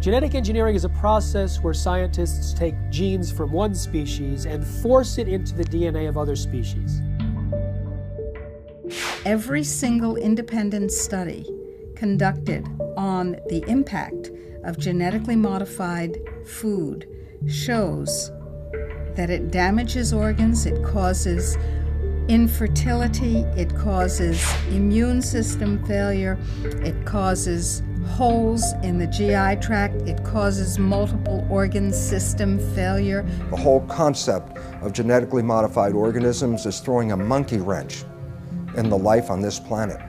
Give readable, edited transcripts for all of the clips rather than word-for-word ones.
Genetic engineering is a process where scientists take genes from one species and force it into the DNA of other species. Every single independent study conducted on the impact of genetically modified food shows that it damages organs, it causes infertility, it causes immune system failure, it causes holes in the GI tract, it causes multiple organ system failure. The whole concept of genetically modified organisms is throwing a monkey wrench in the life on this planet.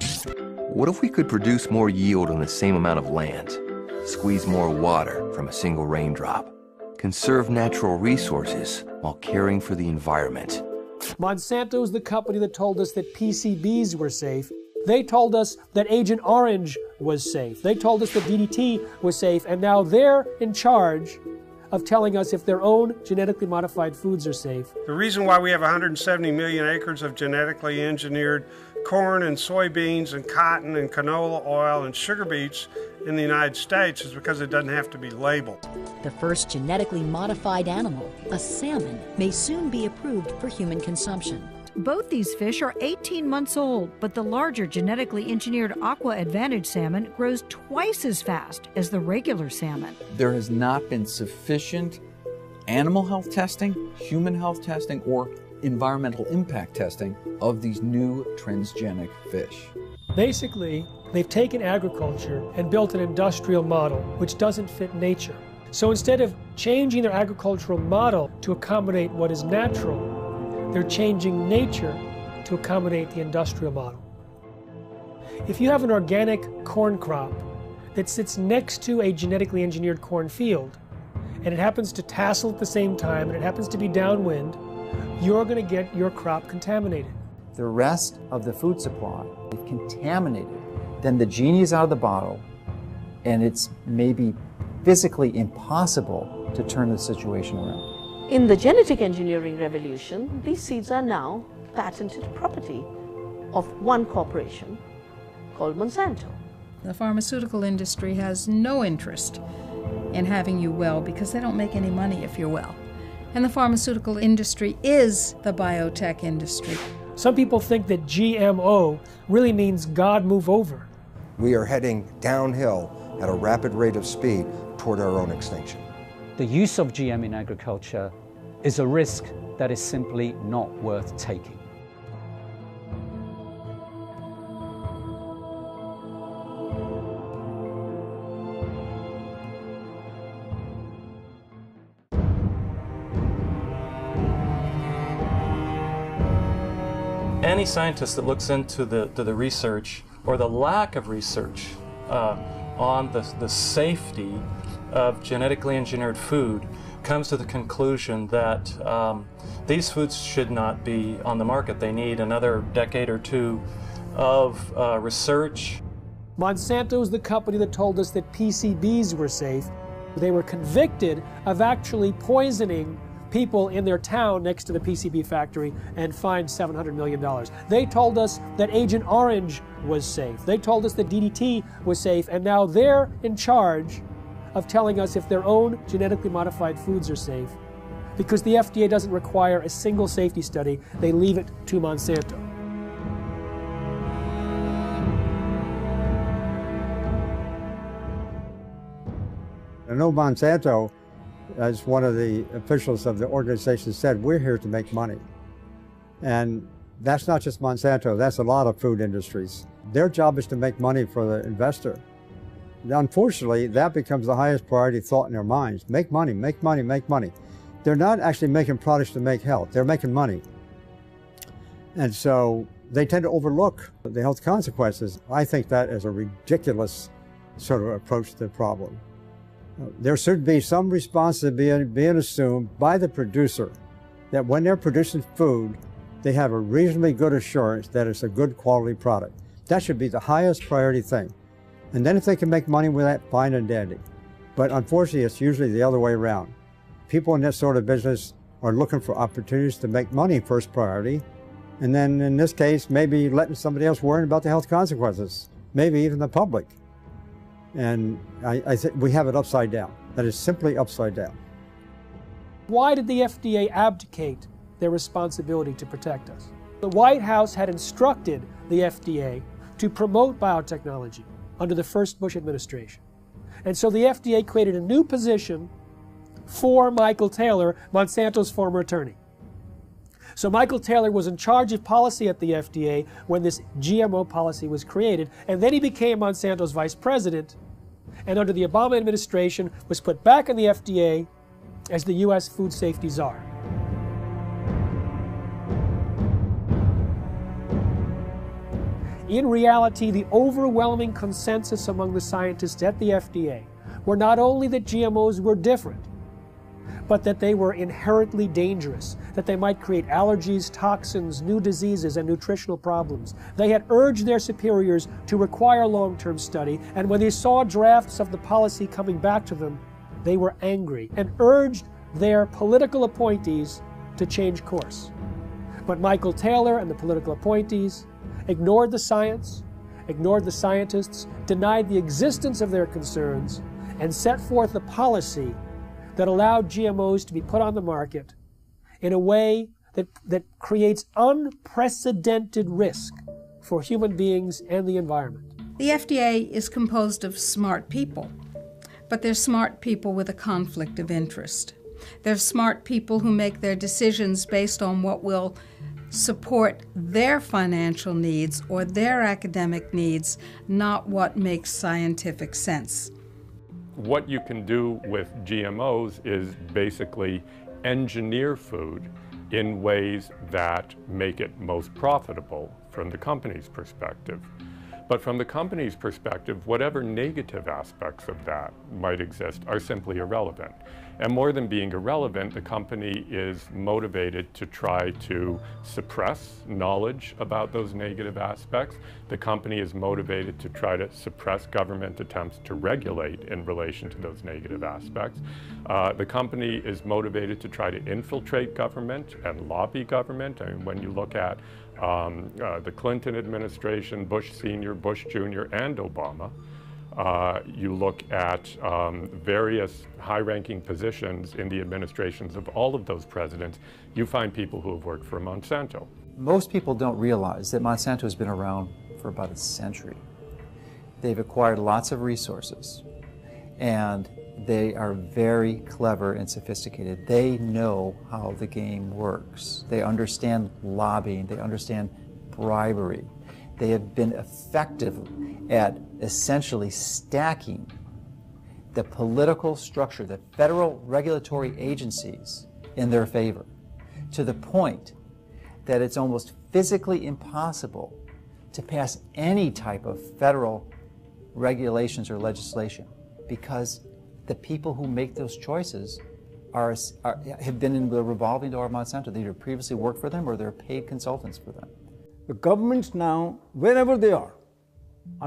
What if we could produce more yield on the same amount of land, squeeze more water from a single raindrop, conserve natural resources while caring for the environment? Monsanto is the company that told us that PCBs were safe. They told us that Agent Orange was safe. They told us that DDT was safe, and now they're in charge of telling us if their own genetically modified foods are safe. The reason why we have 170 million acres of genetically engineered corn and soybeans and cotton and canola oil and sugar beets in the United States is because it doesn't have to be labeled. The first genetically modified animal, a salmon, may soon be approved for human consumption. Both these fish are 18 months old, but the larger genetically engineered Aqua Advantage salmon grows twice as fast as the regular salmon. There has not been sufficient animal health testing, human health testing, or environmental impact testing of these new transgenic fish. Basically, they've taken agriculture and built an industrial model which doesn't fit nature. So instead of changing their agricultural model to accommodate what is natural, they're changing nature to accommodate the industrial model. If you have an organic corn crop that sits next to a genetically engineered corn field, and it happens to tassel at the same time, and it happens to be downwind, you're going to get your crop contaminated. The rest of the food supply is contaminated. Then the genie is out of the bottle, and it's maybe physically impossible to turn the situation around. In the genetic engineering revolution, these seeds are now patented property of one corporation called Monsanto. The pharmaceutical industry has no interest in having you well because they don't make any money if you're well. And the pharmaceutical industry is the biotech industry. Some people think that GMO really means God move over. We are heading downhill at a rapid rate of speed toward our own extinction. The use of GM in agriculture is a risk that is simply not worth taking. Any scientist that looks into the research or the lack of research on the safety of genetically engineered food comes to the conclusion that these foods should not be on the market. They need another decade or two of research. Monsanto is the company that told us that PCBs were safe. They were convicted of actually poisoning people in their town next to the PCB factory and fined $700 million. They told us that Agent Orange was safe. They told us that DDT was safe, and now they're in charge of telling us if their own genetically modified foods are safe. Because the FDA doesn't require a single safety study, they leave it to Monsanto. I know Monsanto, as one of the officials of the organization said, we're here to make money. And that's not just Monsanto, that's a lot of food industries. Their job is to make money for the investor. Unfortunately, that becomes the highest priority thought in their minds. Make money, make money, make money. They're not actually making products to make health, they're making money. And so they tend to overlook the health consequences. I think that is a ridiculous sort of approach to the problem. There should be some responsibility being assumed by the producer that when they're producing food, they have a reasonably good assurance that it's a good quality product. That should be the highest priority thing. And then if they can make money with that, fine and dandy. But unfortunately, it's usually the other way around. People in this sort of business are looking for opportunities to make money first priority. And then in this case, maybe letting somebody else worry about the health consequences, maybe even the public. And I think we have it upside down. That is simply upside down. Why did the FDA abdicate their responsibility to protect us? The White House had instructed the FDA to promote biotechnology under the first Bush administration. And so the FDA created a new position for Michael Taylor, Monsanto's former attorney. So Michael Taylor was in charge of policy at the FDA when this GMO policy was created, and then he became Monsanto's vice president, and under the Obama administration was put back in the FDA as the U.S. food safety czar. In reality, the overwhelming consensus among the scientists at the FDA were not only that GMOs were different, but that they were inherently dangerous, that they might create allergies, toxins, new diseases, and nutritional problems. They had urged their superiors to require long-term study, and when they saw drafts of the policy coming back to them, they were angry and urged their political appointees to change course. But Michael Taylor and the political appointees ignored the science, ignored the scientists, denied the existence of their concerns, and set forth a policy that allowed GMOs to be put on the market in a way that creates unprecedented risk for human beings and the environment. The FDA is composed of smart people, but they're smart people with a conflict of interest. They're smart people who make their decisions based on what will support their financial needs or their academic needs, not what makes scientific sense. What you can do with GMOs is basically engineer food in ways that make it most profitable from the company's perspective. But from the company's perspective, whatever negative aspects of that might exist are simply irrelevant. And more than being irrelevant, the company is motivated to try to suppress knowledge about those negative aspects. The company is motivated to try to suppress government attempts to regulate in relation to those negative aspects. The company is motivated to try to infiltrate government and lobby government. I mean, when you look at the Clinton administration, Bush Sr., Bush Jr., and Obama, you look at various high-ranking positions in the administrations of all of those presidents, you find people who have worked for Monsanto. Most people don't realize that Monsanto has been around for about a century. They've acquired lots of resources, and they are very clever and sophisticated. They know how the game works. They understand lobbying. They understand bribery. They have been effective at essentially stacking the political structure, the federal regulatory agencies in their favor, to the point that it's almost physically impossible to pass any type of federal regulations or legislation, because the people who make those choices have been in the revolving door of Monsanto. They either previously worked for them or they're paid consultants for them. The governments now, wherever they are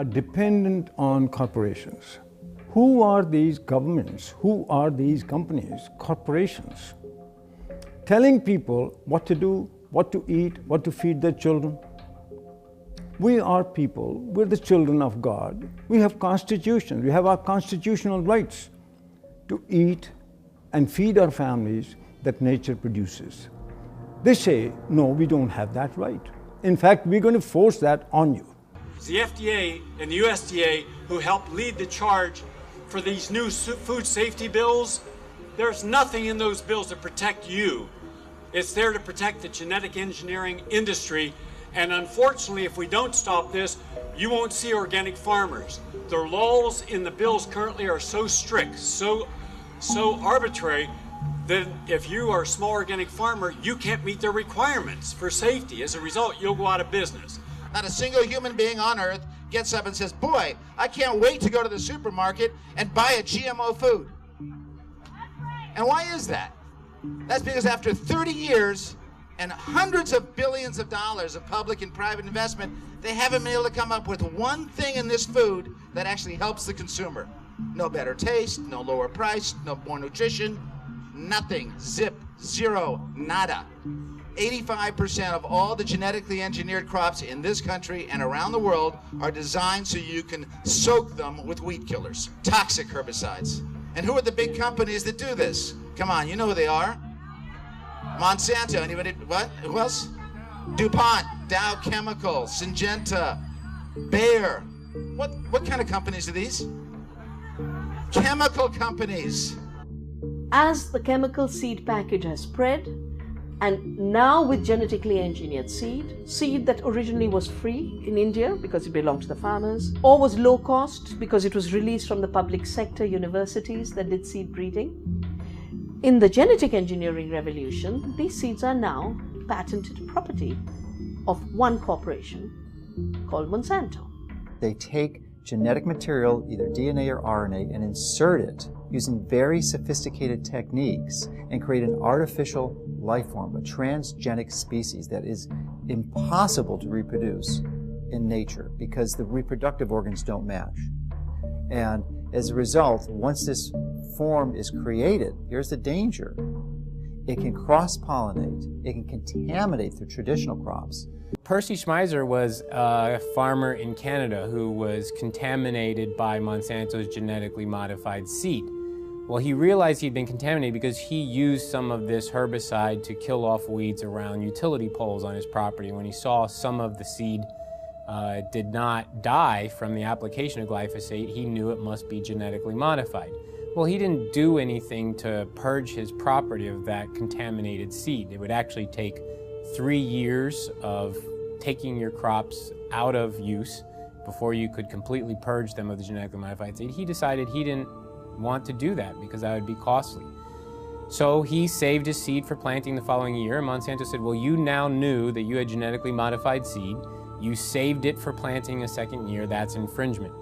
dependent on corporations. Who are these governments? Who are these companies? Corporations. Telling people what to do, what to eat, what to feed their children. We are people, we're the children of God. We have constitutions, we have our constitutional rights to eat and feed our families that nature produces. They say, no, we don't have that right. In fact, we're going to force that on you. It's the FDA and the USDA who helped lead the charge for these new food safety bills. There's nothing in those bills to protect you. It's there to protect the genetic engineering industry. And unfortunately, if we don't stop this, you won't see organic farmers. The laws in the bills currently are so strict, so arbitrary, that if you are a small organic farmer, you can't meet their requirements for safety. As a result, you'll go out of business. Not a single human being on earth gets up and says, boy, I can't wait to go to the supermarket and buy a GMO food. And why is that? That's because after 30 years and hundreds of billions of dollars of public and private investment, they haven't been able to come up with one thing in this food that actually helps the consumer. No better taste, no lower price, no more nutrition, nothing, zip, zero, nada. 85% of all the genetically engineered crops in this country and around the world are designed so you can soak them with weed killers, toxic herbicides. And who are the big companies that do this? Come on, you know who they are. Monsanto, anybody, what? Who else? DuPont, Dow Chemical, Syngenta, Bayer. What kind of companies are these? Chemical companies. As the chemical seed package has spread, and now with genetically engineered seed that originally was free in India because it belonged to the farmers, or was low cost because it was released from the public sector universities that did seed breeding. In the genetic engineering revolution, these seeds are now patented property of one corporation called Monsanto. They take genetic material, either DNA or RNA, and insert it using very sophisticated techniques and create an artificial life form, a transgenic species that is impossible to reproduce in nature because the reproductive organs don't match. And as a result, once this form is created, here's the danger. It can cross-pollinate, it can contaminate the traditional crops. Percy Schmeiser was a farmer in Canada who was contaminated by Monsanto's genetically modified seed. Well, he realized he'd been contaminated because he used some of this herbicide to kill off weeds around utility poles on his property. When he saw some of the seed did not die from the application of glyphosate, he knew it must be genetically modified. Well, he didn't do anything to purge his property of that contaminated seed. It would actually take 3 years of taking your crops out of use before you could completely purge them of the genetically modified seed. He decided he didn't want to do that because that would be costly. So he saved his seed for planting the following year, and Monsanto said, well, you now knew that you had genetically modified seed. You saved it for planting a second year. That's infringement.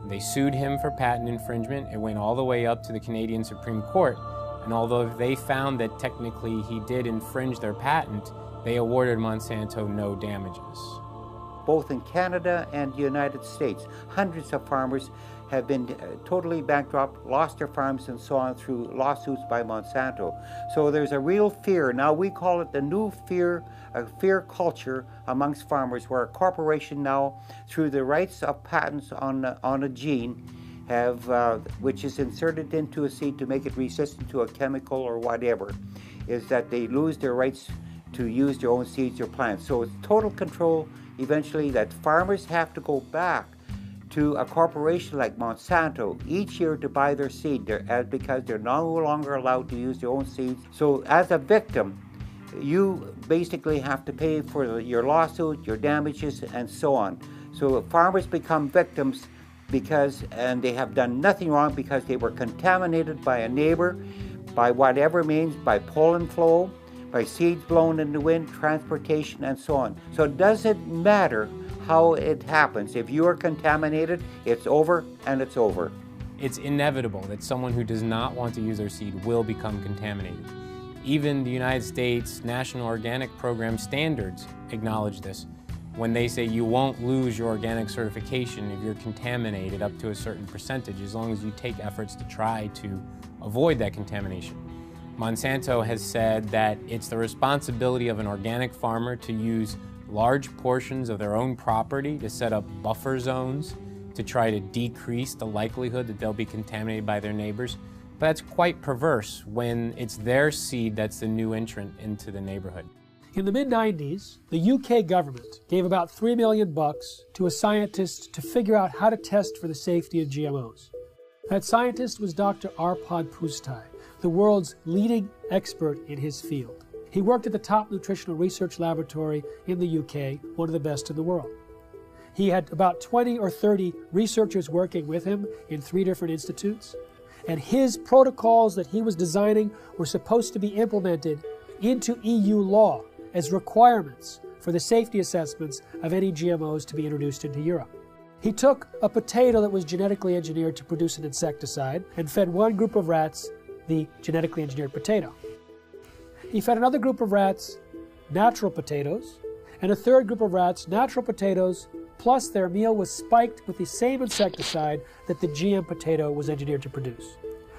They sued him for patent infringement. It went all the way up to the Canadian Supreme Court, and although they found that technically he did infringe their patent, they awarded Monsanto no damages. Both in Canada and the United States, hundreds of farmers have been totally bankrupt, lost their farms and so on through lawsuits by Monsanto. So there's a real fear. Now we call it the new fear, a fear culture amongst farmers, where a corporation now, through the rights of patents on a gene, have which is inserted into a seed to make it resistant to a chemical or whatever, is that they lose their rights to use their own seeds or plants. So it's total control eventually that farmers have to go back to a corporation like Monsanto each year to buy their seed because they're no longer allowed to use their own seeds. So as a victim, you basically have to pay for your lawsuit, your damages, and so on. So farmers become victims and they have done nothing wrong because they were contaminated by a neighbor, by whatever means, by pollen flow, by seeds blown in the wind, transportation, and so on. So it doesn't matter how it happens. If you are contaminated, it's over and it's over. It's inevitable that someone who does not want to use their seed will become contaminated. Even the United States National Organic Program standards acknowledge this when they say you won't lose your organic certification if you're contaminated up to a certain percentage, as long as you take efforts to try to avoid that contamination. Monsanto has said that it's the responsibility of an organic farmer to use large portions of their own property to set up buffer zones to try to decrease the likelihood that they'll be contaminated by their neighbors. But that's quite perverse when it's their seed that's the new entrant into the neighborhood. In the mid-90s, the UK government gave about $3 million to a scientist to figure out how to test for the safety of GMOs. That scientist was Dr. Arpad Pusztai, the world's leading expert in his field. He worked at the top nutritional research laboratory in the UK, one of the best in the world. He had about 20 or 30 researchers working with him in 3 different institutes, and his protocols that he was designing were supposed to be implemented into EU law as requirements for the safety assessments of any GMOs to be introduced into Europe. He took a potato that was genetically engineered to produce an insecticide and fed one group of rats the genetically engineered potato. He fed another group of rats natural potatoes, and a third group of rats natural potatoes, plus their meal was spiked with the same insecticide that the GM potato was engineered to produce.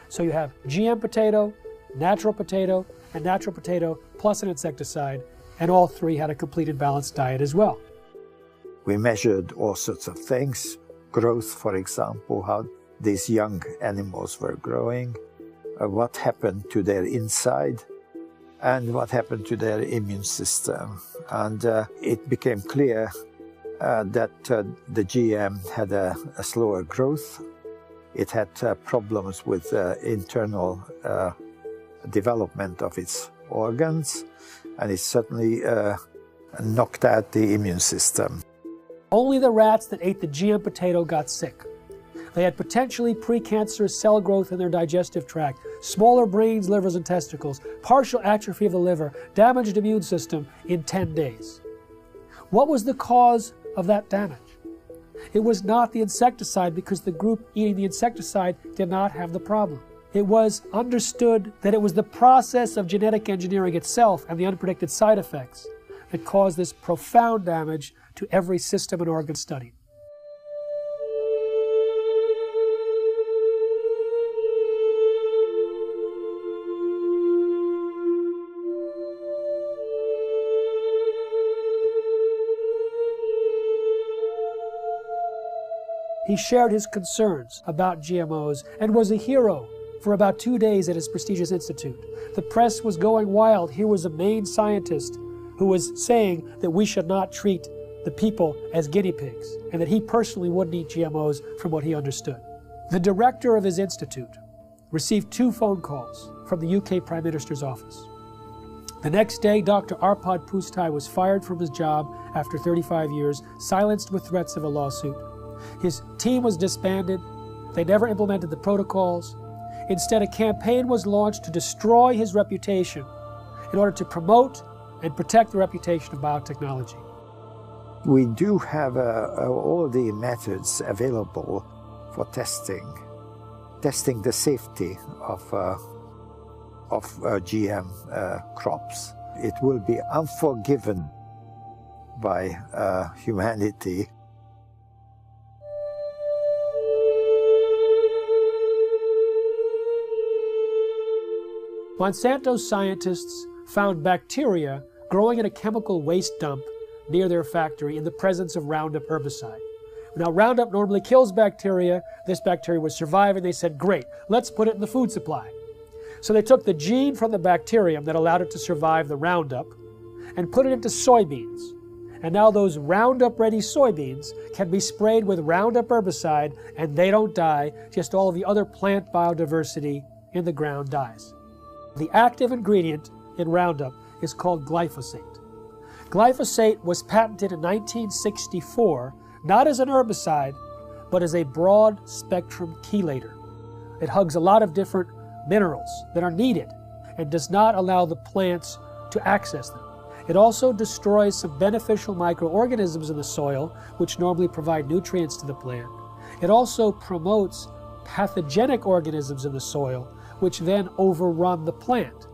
So you have GM potato, and natural potato plus an insecticide, and all three had a complete and balanced diet as well. We measured all sorts of things, growth, for example, how these young animals were growing, what happened to their inside, and what happened to their immune system. And it became clear that the GM had a slower growth. It had problems with internal development of its organs, and it certainly knocked out the immune system. Only the rats that ate the GM potato got sick. They had potentially precancerous cell growth in their digestive tract, smaller brains, livers, and testicles, partial atrophy of the liver, damaged immune system in 10 days. What was the cause of that damage? It was not the insecticide, because the group eating the insecticide did not have the problem. It was understood that it was the process of genetic engineering itself and the unpredicted side effects that caused this profound damage to every system and organ studied. He shared his concerns about GMOs and was a hero for about 2 days at his prestigious institute. The press was going wild. Here was a main scientist who was saying that we should not treat the people as guinea pigs, and that he personally wouldn't eat GMOs from what he understood. The director of his institute received 2 phone calls from the UK Prime Minister's office. The next day, Dr. Arpad Pustai was fired from his job after 35 years, silenced with threats of a lawsuit. His team was disbanded. They never implemented the protocols. Instead, a campaign was launched to destroy his reputation in order to promote and protect the reputation of biotechnology. We do have all the methods available for testing the safety of GM crops. It will be unforgiven by humanity. Monsanto's scientists found bacteria growing in a chemical waste dump near their factory in the presence of Roundup herbicide. Now, Roundup normally kills bacteria. This bacteria was surviving. They said, great, let's put it in the food supply. So they took the gene from the bacterium that allowed it to survive the Roundup and put it into soybeans. And now those Roundup-ready soybeans can be sprayed with Roundup herbicide, and they don't die, just all of the other plant biodiversity in the ground dies. The active ingredient in Roundup is called glyphosate. Glyphosate was patented in 1964, not as an herbicide, but as a broad-spectrum chelator. It hugs a lot of different minerals that are needed and does not allow the plants to access them. It also destroys some beneficial microorganisms in the soil, which normally provide nutrients to the plant. It also promotes pathogenic organisms in the soil, which then overrun the plant.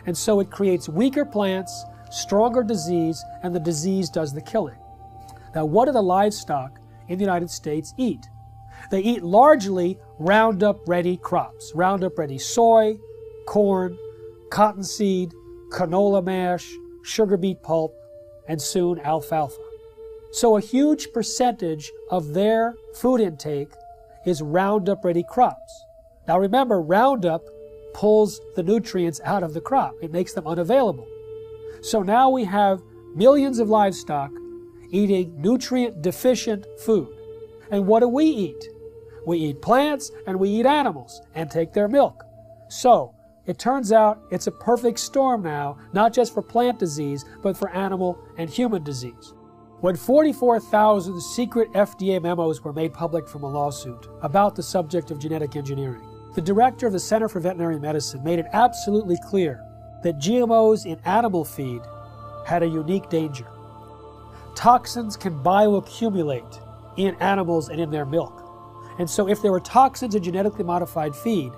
And so it creates weaker plants, stronger disease, and the disease does the killing. Now, what do the livestock in the United States eat? They eat largely Roundup-ready crops. Roundup-ready soy, corn, cottonseed, canola mash, sugar beet pulp, and soon alfalfa. So a huge percentage of their food intake is Roundup-ready crops. Now remember, Roundup pulls the nutrients out of the crop. It makes them unavailable. So now we have millions of livestock eating nutrient-deficient food. And what do we eat? We eat plants and we eat animals and take their milk. So it turns out it's a perfect storm now, not just for plant disease, but for animal and human disease. When 44,000 secret FDA memos were made public from a lawsuit about the subject of genetic engineering, the director of the Center for Veterinary Medicine made it absolutely clear that GMOs in animal feed had a unique danger. Toxins can bioaccumulate in animals and in their milk. And so if there were toxins in genetically modified feed,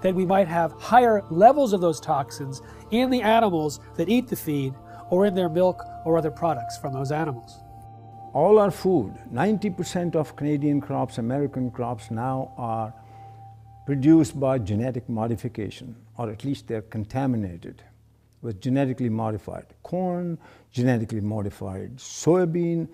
then we might have higher levels of those toxins in the animals that eat the feed or in their milk or other products from those animals. All our food, 90% of Canadian crops, American crops now are produced by genetic modification, or at least they're contaminated with genetically modified corn, genetically modified soybean,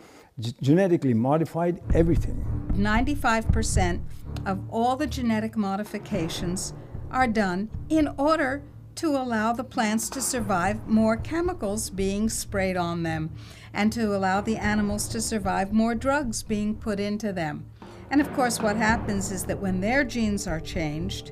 genetically modified everything. 95% of all the genetic modifications are done in order to allow the plants to survive more chemicals being sprayed on them and to allow the animals to survive more drugs being put into them. And of course what happens is that when their genes are changed,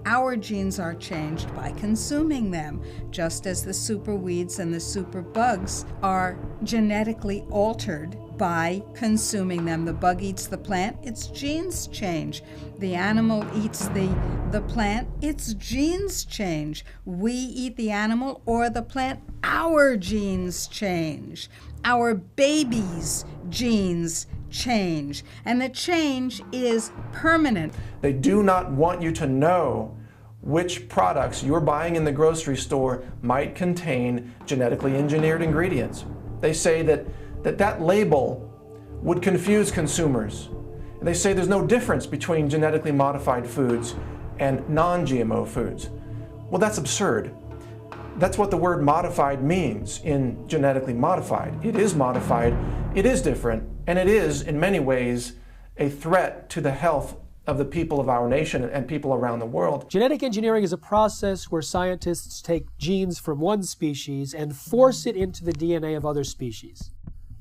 our genes are changed by consuming them, just as the superweeds and the superbugs are genetically altered by consuming them. The bug eats the plant, its genes change. The animal eats the plant, its genes change. We eat the animal or the plant, our genes change. Our babies' genes change, and the change is permanent. They do not want you to know which products you're buying in the grocery store might contain genetically engineered ingredients. They say that label would confuse consumers. And they say there's no difference between genetically modified foods and non-GMO foods. Well, that's absurd. That's what the word modified means in genetically modified. It is modified, it is different, and it is, in many ways, a threat to the health of the people of our nation and people around the world. Genetic engineering is a process where scientists take genes from one species and force it into the DNA of other species.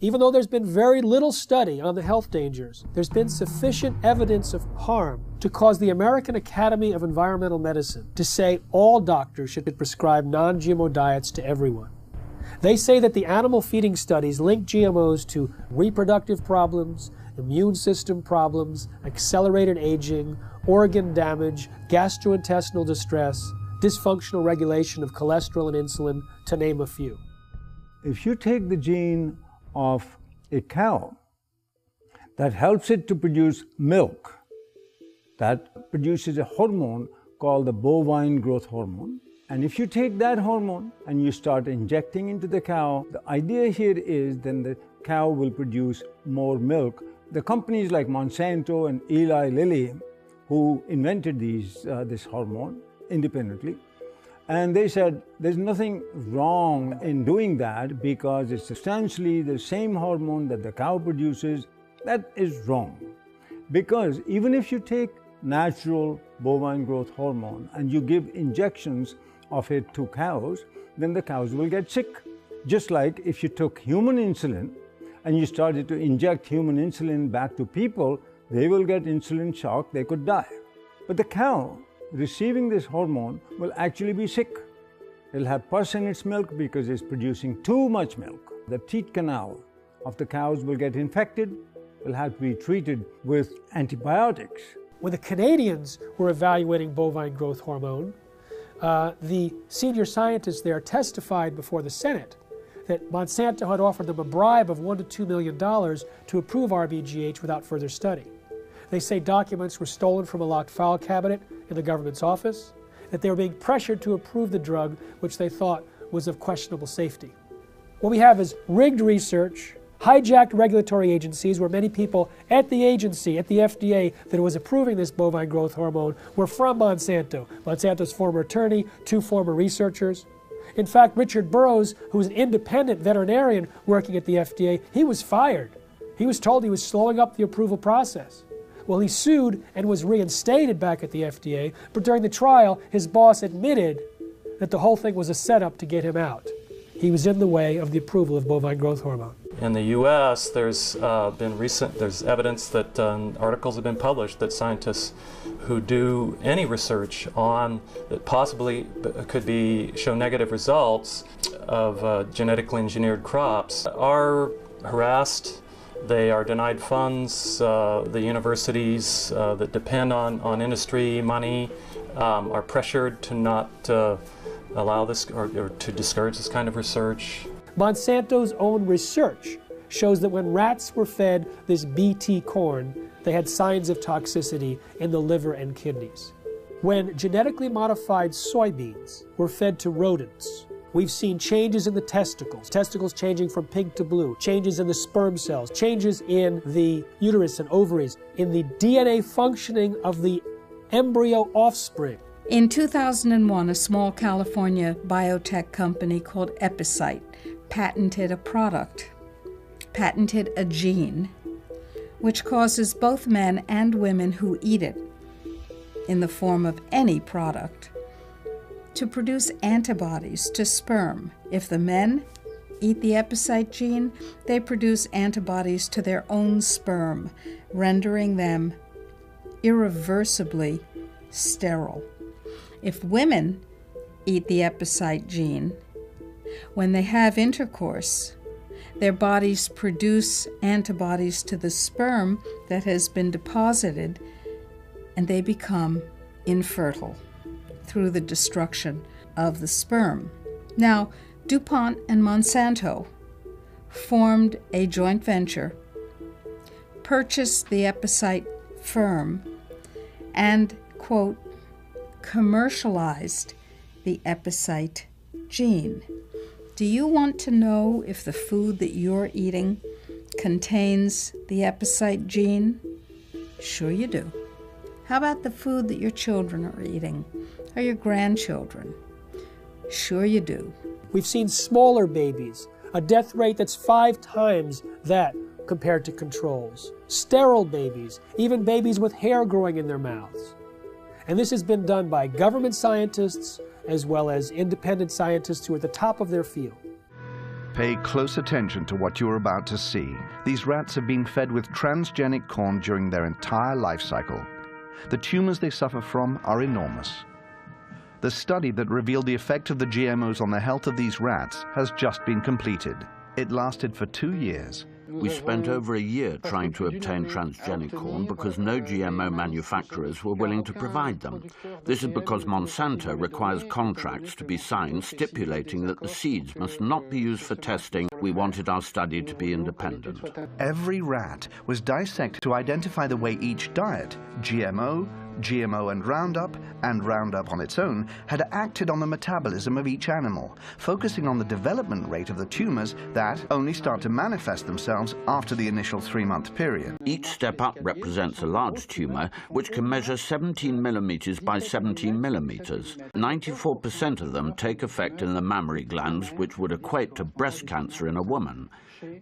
Even though there's been very little study on the health dangers, there's been sufficient evidence of harm to cause the American Academy of Environmental Medicine to say all doctors should prescribe non-GMO diets to everyone. They say that the animal feeding studies link GMOs to reproductive problems, immune system problems, accelerated aging, organ damage, gastrointestinal distress, dysfunctional regulation of cholesterol and insulin, to name a few. If you take the gene of a cow that helps it to produce milk, that produces a hormone called the bovine growth hormone, and if you take that hormone and you start injecting into the cow, the idea here is then the cow will produce more milk. The companies like Monsanto and Eli Lilly, who invented this hormone independently, and they said there's nothing wrong in doing that because it's substantially the same hormone that the cow produces. That is wrong. Because even if you take natural bovine growth hormone and you give injections of it to cows, then the cows will get sick. Just like if you took human insulin and you started to inject human insulin back to people, they will get insulin shock, they could die. But the cow receiving this hormone will actually be sick. It'll have pus in its milk because it's producing too much milk. The teat canal of the cows will get infected, will have to be treated with antibiotics. When the Canadians were evaluating bovine growth hormone, the senior scientists there testified before the Senate that Monsanto had offered them a bribe of $1 to $2 million to approve RBGH without further study. They say documents were stolen from a locked file cabinet in the government's office, that they were being pressured to approve the drug, which they thought was of questionable safety. What we have is rigged research, hijacked regulatory agencies, where many people at the agency, at the FDA, that was approving this bovine growth hormone were from Monsanto. Monsanto's former attorney, 2 former researchers. In fact, Richard Burroughs, who was an independent veterinarian working at the FDA, he was fired. He was told he was slowing up the approval process. Well, he sued and was reinstated back at the FDA, but during the trial, his boss admitted that the whole thing was a setup to get him out. He was in the way of the approval of bovine growth hormone. In the U.S., there's evidence that articles have been published that scientists who do any research on that possibly could show negative results of genetically engineered crops are harassed. They are denied funds. The universities that depend on industry money are pressured to not allow this or to discourage this kind of research. Monsanto's own research shows that when rats were fed this BT corn, they had signs of toxicity in the liver and kidneys. When genetically modified soybeans were fed to rodents, we've seen changes in the testicles changing from pink to blue, changes in the sperm cells, changes in the uterus and ovaries, in the DNA functioning of the embryo offspring. In 2001, a small California biotech company called Epicite patented a gene, which causes both men and women who eat it, in the form of any product, to produce antibodies to sperm. If the men eat the Epicite gene, they produce antibodies to their own sperm, rendering them irreversibly sterile. If women eat the Epicite gene, when they have intercourse, their bodies produce antibodies to the sperm that has been deposited, and they become infertile through the destruction of the sperm. Now, DuPont and Monsanto formed a joint venture, purchased the Epicite firm, and, quote, commercialized the Epicite gene. Do you want to know if the food that you're eating contains the Epicite gene? Sure you do. How about the food that your children are eating, or your grandchildren? Sure you do. We've seen smaller babies, a death rate that's 5 times that compared to controls. Sterile babies, even babies with hair growing in their mouths. And this has been done by government scientists as well as independent scientists who are at the top of their field. Pay close attention to what you're about to see. These rats have been fed with transgenic corn during their entire life cycle. The tumors they suffer from are enormous. The study that revealed the effect of the GMOs on the health of these rats has just been completed. It lasted for 2 years. We spent over a year trying to obtain transgenic corn because no GMO manufacturers were willing to provide them. This is because Monsanto requires contracts to be signed stipulating that the seeds must not be used for testing. We wanted our study to be independent. Every rat was dissected to identify the way each diet, GMO and Roundup on its own, had acted on the metabolism of each animal, focusing on the development rate of the tumors that only start to manifest themselves after the initial 3-month period. Each step up represents a large tumor, which can measure 17 millimeters by 17 millimeters. 94% of them take effect in the mammary glands, which would equate to breast cancer in a woman.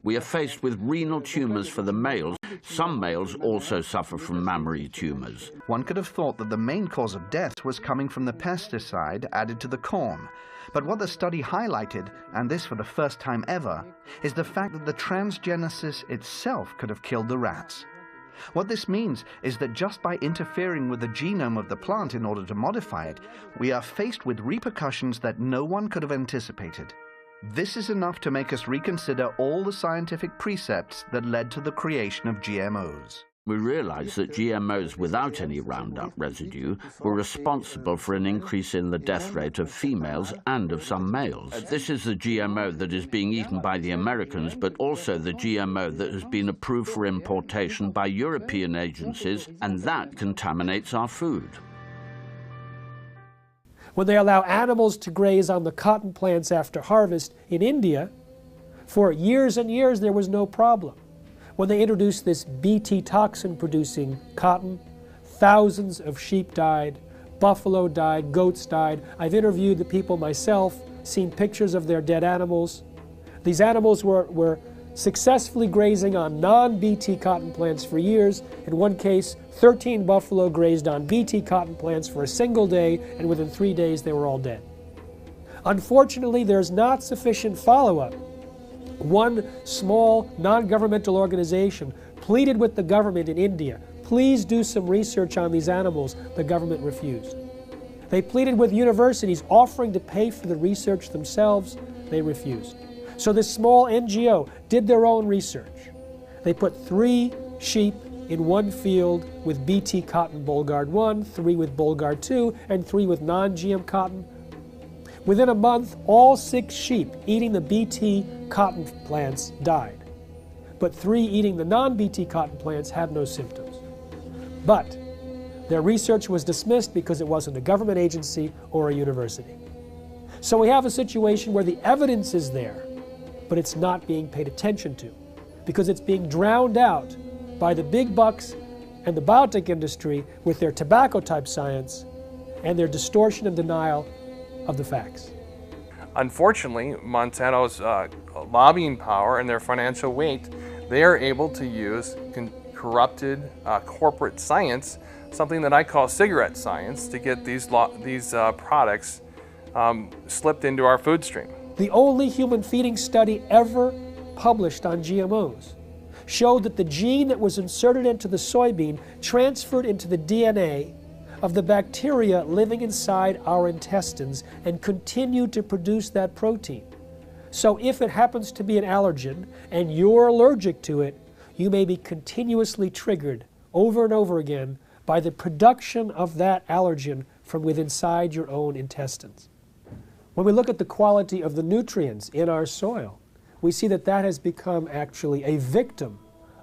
We are faced with renal tumors for the males. Some males also suffer from mammary tumors. One could have thought that the main cause of death was coming from the pesticide added to the corn. But what the study highlighted, and this for the first time ever, is the fact that the transgenesis itself could have killed the rats. What this means is that just by interfering with the genome of the plant in order to modify it, we are faced with repercussions that no one could have anticipated. This is enough to make us reconsider all the scientific precepts that led to the creation of GMOs. We realized that GMOs without any Roundup residue were responsible for an increase in the death rate of females and of some males. This is the GMO that is being eaten by the Americans, but also the GMO that has been approved for importation by European agencies, and that contaminates our food. When they allow animals to graze on the cotton plants after harvest in India, for years and years there was no problem. When they introduced this Bt toxin-producing cotton, thousands of sheep died, buffalo died, goats died. I've interviewed the people myself, seen pictures of their dead animals. These animals were successfully grazing on non-Bt cotton plants for years. In one case, 13 buffalo grazed on Bt cotton plants for a single day, and within 3 days they were all dead. Unfortunately, there's not sufficient follow-up. One small non-governmental organization pleaded with the government in India, please do some research on these animals. The government refused. They pleaded with universities offering to pay for the research themselves. They refused. So this small NGO did their own research. They put 3 sheep in one field with Bt cotton Bollgard 1, 3 with Bollgard 2, and 3 with non-GM cotton. Within a month, all 6 sheep eating the Bt cotton plants died. But 3 eating the non-Bt cotton plants had no symptoms. But their research was dismissed because it wasn't a government agency or a university. So we have a situation where the evidence is there, but it's not being paid attention to because it's being drowned out by the big bucks and the biotech industry with their tobacco-type science and their distortion and denial of the facts. Unfortunately, Monsanto's lobbying power and their financial weight, they are able to use corrupted corporate science, something that I call cigarette science, to get these products slipped into our food stream. The only human feeding study ever published on GMOs showed that the gene that was inserted into the soybean transferred into the DNA of the bacteria living inside our intestines and continued to produce that protein. So if it happens to be an allergen and you're allergic to it, you may be continuously triggered over and over again by the production of that allergen from within inside your own intestines. When we look at the quality of the nutrients in our soil, we see that that has become actually a victim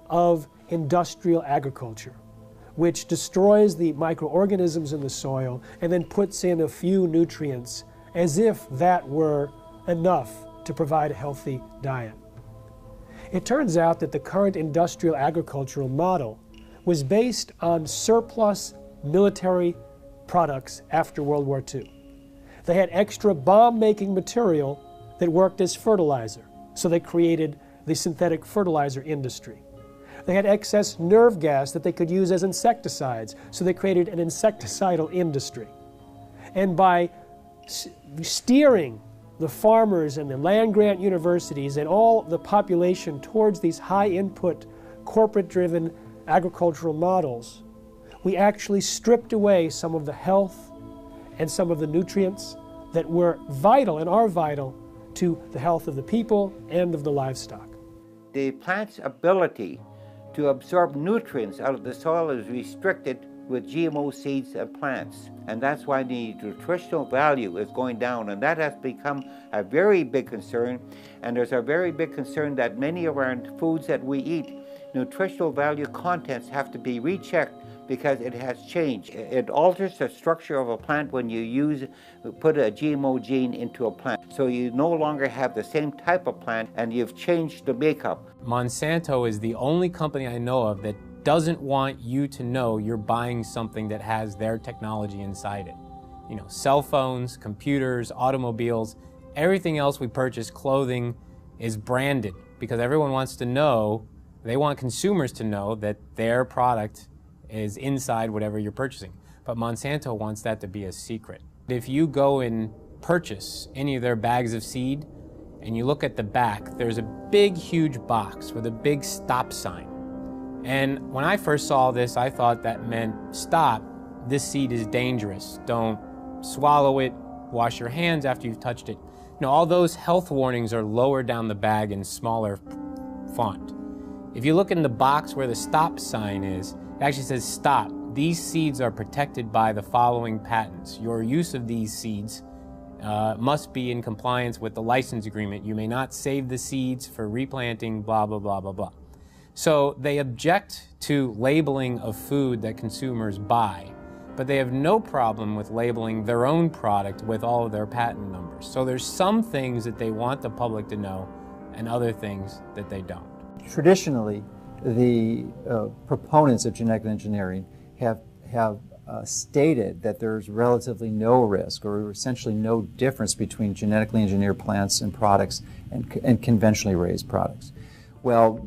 of industrial agriculture, which destroys the microorganisms in the soil and then puts in a few nutrients as if that were enough to provide a healthy diet. It turns out that the current industrial agricultural model was based on surplus military products after World War II. They had extra bomb-making material that worked as fertilizer, so they created the synthetic fertilizer industry. They had excess nerve gas that they could use as insecticides, so they created an insecticidal industry. And by steering the farmers and the land-grant universities and all the population towards these high-input, corporate-driven agricultural models, we actually stripped away some of the health and some of the nutrients that were vital and are vital to the health of the people and of the livestock. The plant's ability to absorb nutrients out of the soil is restricted with GMO seeds and plants. And that's why the nutritional value is going down. And that has become a very big concern. And there's a very big concern that many of our foods that we eat, nutritional value contents have to be rechecked because it has changed. It alters the structure of a plant when you put a GMO gene into a plant. So you no longer have the same type of plant and you've changed the makeup. Monsanto is the only company I know of that doesn't want you to know you're buying something that has their technology inside it. You know, cell phones, computers, automobiles, everything else we purchase, clothing, is branded because everyone wants to know, they want consumers to know that their product is inside whatever you're purchasing. But Monsanto wants that to be a secret. If you go and purchase any of their bags of seed and you look at the back, there's a big, huge box with a big stop sign. And when I first saw this, I thought that meant stop, this seed is dangerous. Don't swallow it, wash your hands after you've touched it. No, all those health warnings are lower down the bag in smaller font. If you look in the box where the stop sign is, it actually says stop. These seeds are protected by the following patents. Your use of these seeds must be in compliance with the license agreement. You may not save the seeds for replanting, blah, blah, blah, blah, blah. So they object to labeling of food that consumers buy, but they have no problem with labeling their own product with all of their patent numbers. So there's some things that they want the public to know and other things that they don't. Traditionally, the proponents of genetic engineering have stated that there's relatively no risk or essentially no difference between genetically engineered plants and products and conventionally raised products. Well,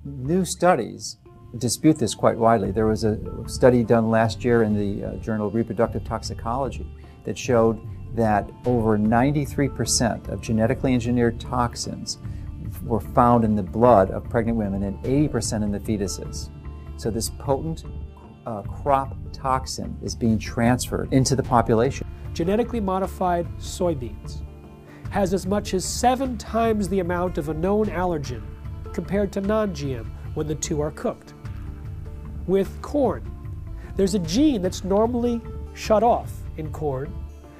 new studies dispute this quite widely. There was a study done last year in the Journal of Reproductive Toxicology that showed that over 93% of genetically engineered toxins were found in the blood of pregnant women and 80% in the fetuses. So this potent crop toxin is being transferred into the population. Genetically modified soybeans has as much as 7 times the amount of a known allergen compared to non-GM when the two are cooked. With corn, there's a gene that's normally shut off in corn,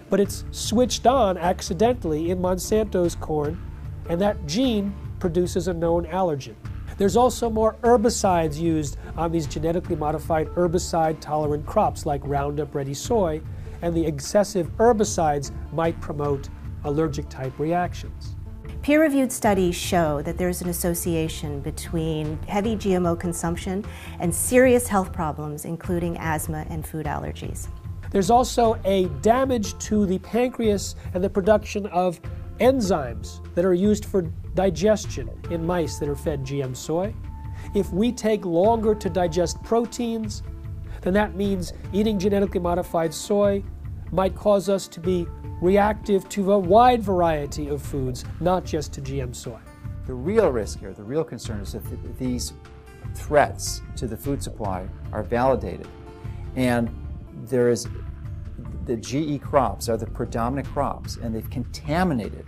but it's switched on accidentally in Monsanto's corn, and that gene produces a known allergen. There's also more herbicides used on these genetically modified herbicide-tolerant crops like Roundup Ready soy, and the excessive herbicides might promote allergic-type reactions. Peer-reviewed studies show that there's an association between heavy GMO consumption and serious health problems, including asthma and food allergies. There's also a damage to the pancreas and the production of enzymes that are used for digestion in mice that are fed GM soy. If we take longer to digest proteins, then that means eating genetically modified soy might cause us to be reactive to a wide variety of foods, not just to GM soy. The real risk here, the real concern is that these threats to the food supply are validated, and there is the GE crops are the predominant crops, and they've contaminated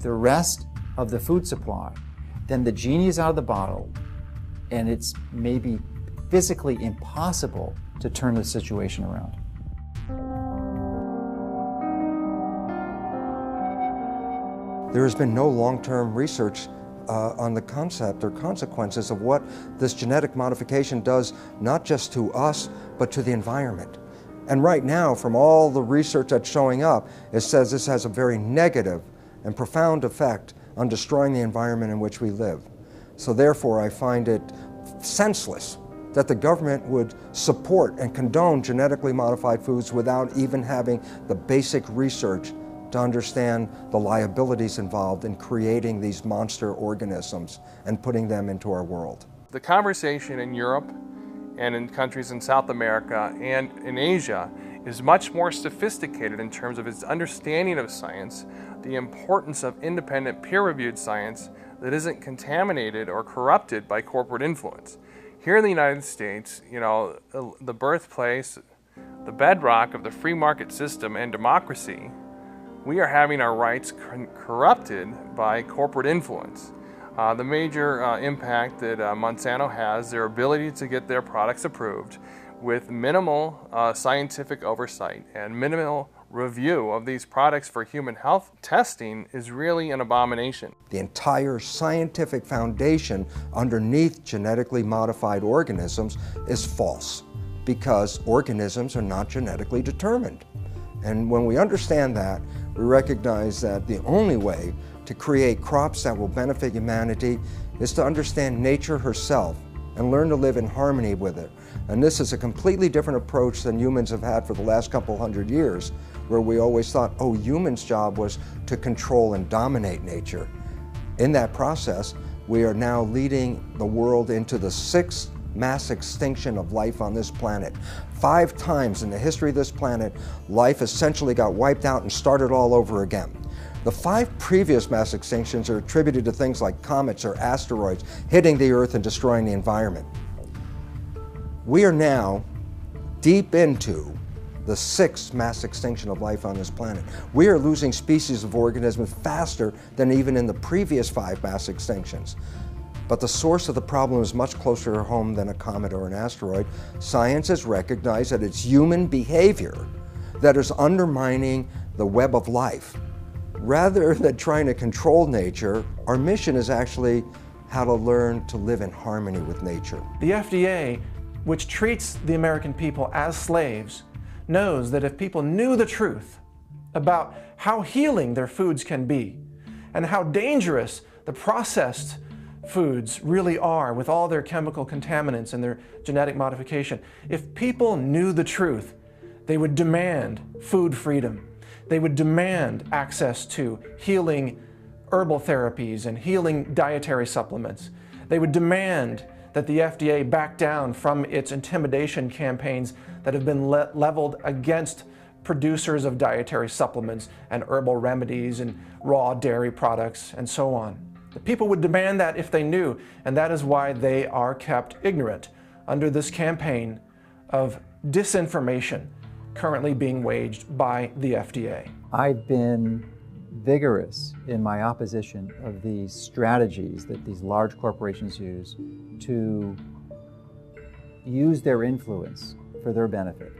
the rest of the food supply, then the genie is out of the bottle, and it's maybe physically impossible to turn the situation around. There has been no long-term research on the concept or consequences of what this genetic modification does, not just to us, but to the environment. And right now, from all the research that's showing up, it says this has a very negative and profound effect on destroying the environment in which we live. So therefore, I find it senseless that the government would support and condone genetically modified foods without even having the basic research to understand the liabilities involved in creating these monster organisms and putting them into our world. The conversation in Europe and in countries in South America and in Asia is much more sophisticated in terms of its understanding of science, the importance of independent peer-reviewed science that isn't contaminated or corrupted by corporate influence. Here in the United States, you know, the birthplace, the bedrock of the free market system and democracy, we are having our rights corrupted by corporate influence. The major impact that Monsanto has, their ability to get their products approved with minimal scientific oversight and minimal review of these products for human health testing, is really an abomination. The entire scientific foundation underneath genetically modified organisms is false, because organisms are not genetically determined. And when we understand that, we recognize that the only way to create crops that will benefit humanity is to understand nature herself and learn to live in harmony with it. And this is a completely different approach than humans have had for the last couple hundred years, where we always thought, oh, humans' job was to control and dominate nature. In that process, we are now leading the world into the 6th mass extinction of life on this planet. 5 times in the history of this planet, life essentially got wiped out and started all over again. The 5 previous mass extinctions are attributed to things like comets or asteroids hitting the Earth and destroying the environment. We are now deep into the 6th mass extinction of life on this planet. We are losing species of organisms faster than even in the previous 5 mass extinctions. But the source of the problem is much closer to home than a comet or an asteroid. Science has recognized that it's human behavior that is undermining the web of life. Rather than trying to control nature, our mission is actually how to learn to live in harmony with nature. The FDA, which treats the American people as slaves, knows that if people knew the truth about how healing their foods can be and how dangerous the processed foods really are with all their chemical contaminants and their genetic modification, if people knew the truth, they would demand food freedom. They would demand access to healing herbal therapies and healing dietary supplements. They would demand that the FDA back down from its intimidation campaigns that have been leveled against producers of dietary supplements and herbal remedies and raw dairy products and so on. The people would demand that if they knew, and that is why they are kept ignorant under this campaign of disinformation currently being waged by the FDA. I've been vigorous in my opposition of these strategies that these large corporations use to use their influence for their benefit.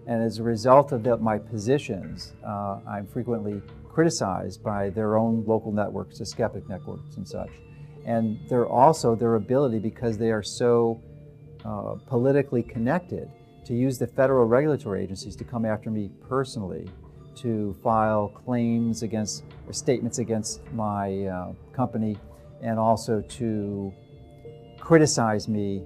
And as a result of my positions, I'm frequently criticized by their own local networks, the skeptic networks and such. And they're also their ability, because they are so politically connected, to use the federal regulatory agencies to come after me personally, to file claims against or statements against my company, and also to criticize me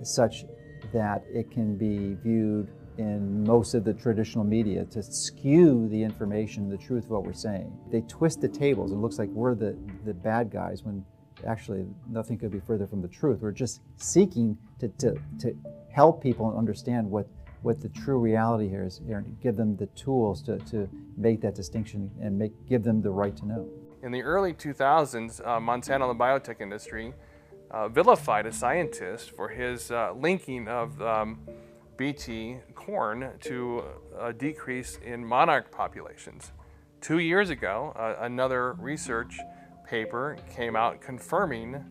such that it can be viewed in most of the traditional media to skew the information, the truth of what we're saying. They twist the tables. It looks like we're the bad guys when actually nothing could be further from the truth. We're just seeking to help people understand what the true reality here is, and give them the tools to make that distinction and give them the right to know. In the early 2000s, Monsanto and the biotech industry vilified a scientist for his linking of Bt corn to a decrease in monarch populations. 2 years ago, another research paper came out confirming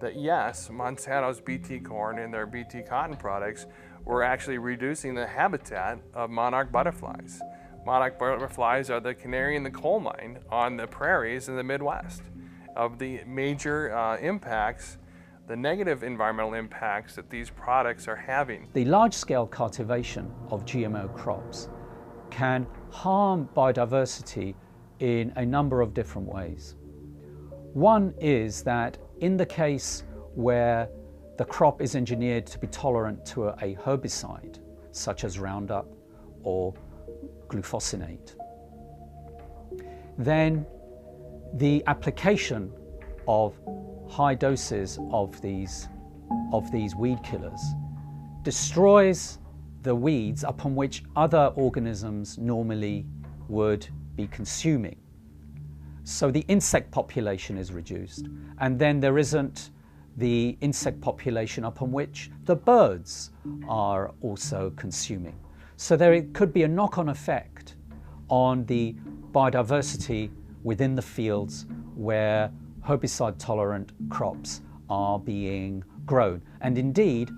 that yes, Monsanto's Bt corn and their Bt cotton products were actually reducing the habitat of monarch butterflies. Monarch butterflies are the canary in the coal mine on the prairies in the Midwest. Of the major impacts, the negative environmental impacts that these products are having. The large-scale cultivation of GMO crops can harm biodiversity in a number of different ways. One is that in the case where the crop is engineered to be tolerant to a herbicide, such as Roundup or glufosinate, then the application of high doses of these weed killers destroys the weeds upon which other organisms normally would be consuming. So the insect population is reduced, and then there isn't the insect population upon which the birds are also consuming. So there could be a knock-on effect on the biodiversity within the fields where herbicide-tolerant crops are being grown. And indeed,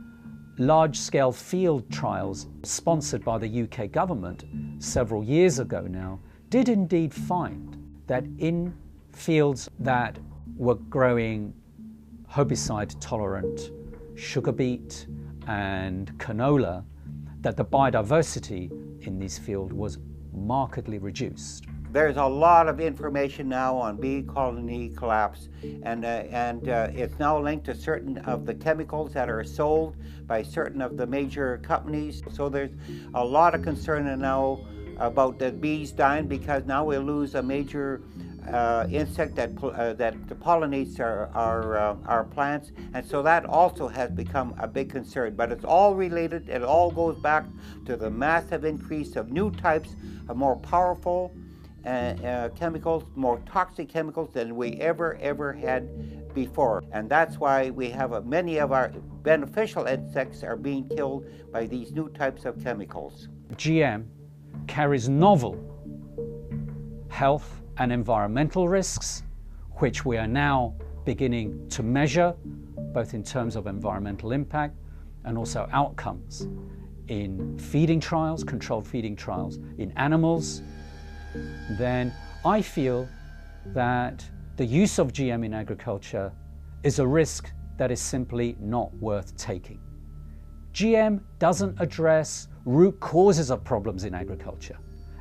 large-scale field trials sponsored by the UK government several years ago now did indeed find that in fields that were growing herbicide-tolerant sugar beet and canola, that the biodiversity in these fields was markedly reduced. There's a lot of information now on bee colony collapse, and it's now linked to certain of the chemicals that are sold by certain of the major companies. So there's a lot of concern now about the bees dying, because now we'll lose a major insect that pollinates our plants, and so that also has become a big concern. But it's all related. It all goes back to the massive increase of new types of more powerful chemicals, more toxic chemicals than we ever had before. And that's why we have many of our beneficial insects are being killed by these new types of chemicals. GM carries novel health and environmental risks, which we are now beginning to measure, both in terms of environmental impact and also outcomes in feeding trials, controlled feeding trials in animals. Then I feel that the use of GM in agriculture is a risk that is simply not worth taking. GM doesn't address root causes of problems in agriculture.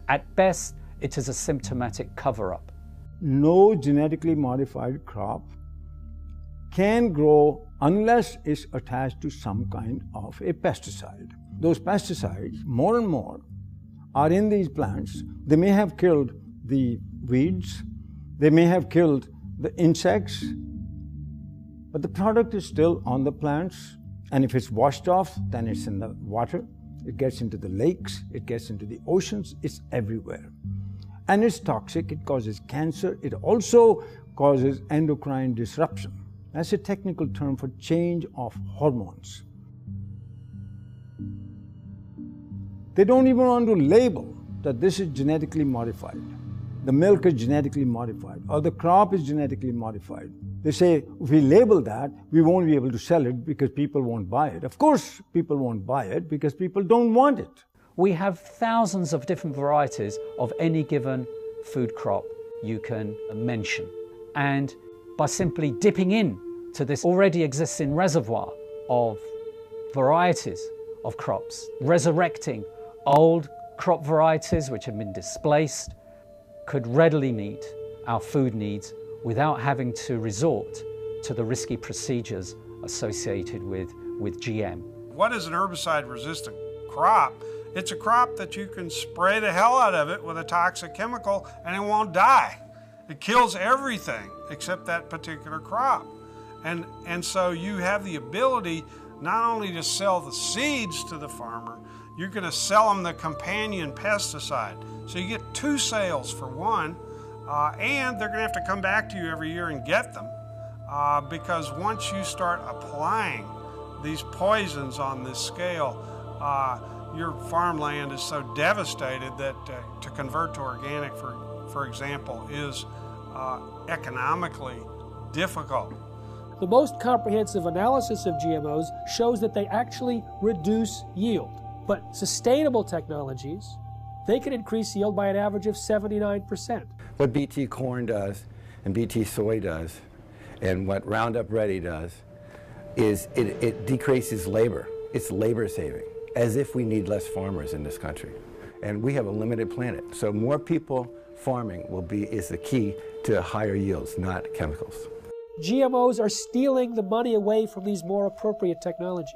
At best, it is a symptomatic cover-up. No genetically modified crop can grow unless it's attached to some kind of a pesticide. Those pesticides, more and more, are in these plants. They may have killed the weeds, they may have killed the insects, but the product is still on the plants. And if it's washed off, then it's in the water, it gets into the lakes, it gets into the oceans, it's everywhere. And it's toxic, it causes cancer, it also causes endocrine disruption. That's a technical term for change of hormones. They don't even want to label that this is genetically modified. The milk is genetically modified, or the crop is genetically modified. They say, if we label that, we won't be able to sell it because people won't buy it. Of course, people won't buy it because people don't want it. We have thousands of different varieties of any given food crop you can mention. And by simply dipping in to this already existing reservoir of varieties of crops, resurrecting old crop varieties which have been displaced, could readily meet our food needs without having to resort to the risky procedures associated with GM. What is an herbicide-resistant crop It's a crop that you can spray the hell out of it with a toxic chemical and it won't die. It kills everything except that particular crop. And so you have the ability not only to sell the seeds to the farmer, you're going to sell them the companion pesticide. So you get two sales for one, and they're going to have to come back to you every year and get them because once you start applying these poisons on this scale, your farmland is so devastated that to convert to organic, for example, is economically difficult. The most comprehensive analysis of GMOs shows that they actually reduce yield. But sustainable technologies, they can increase yield by an average of 79%. What BT corn does and BT soy does and what Roundup Ready does is it decreases labor. It's labor saving, as if we need less farmers in this country. And we have a limited planet. So more people farming is the key to higher yields, not chemicals. GMOs are stealing the money away from these more appropriate technologies.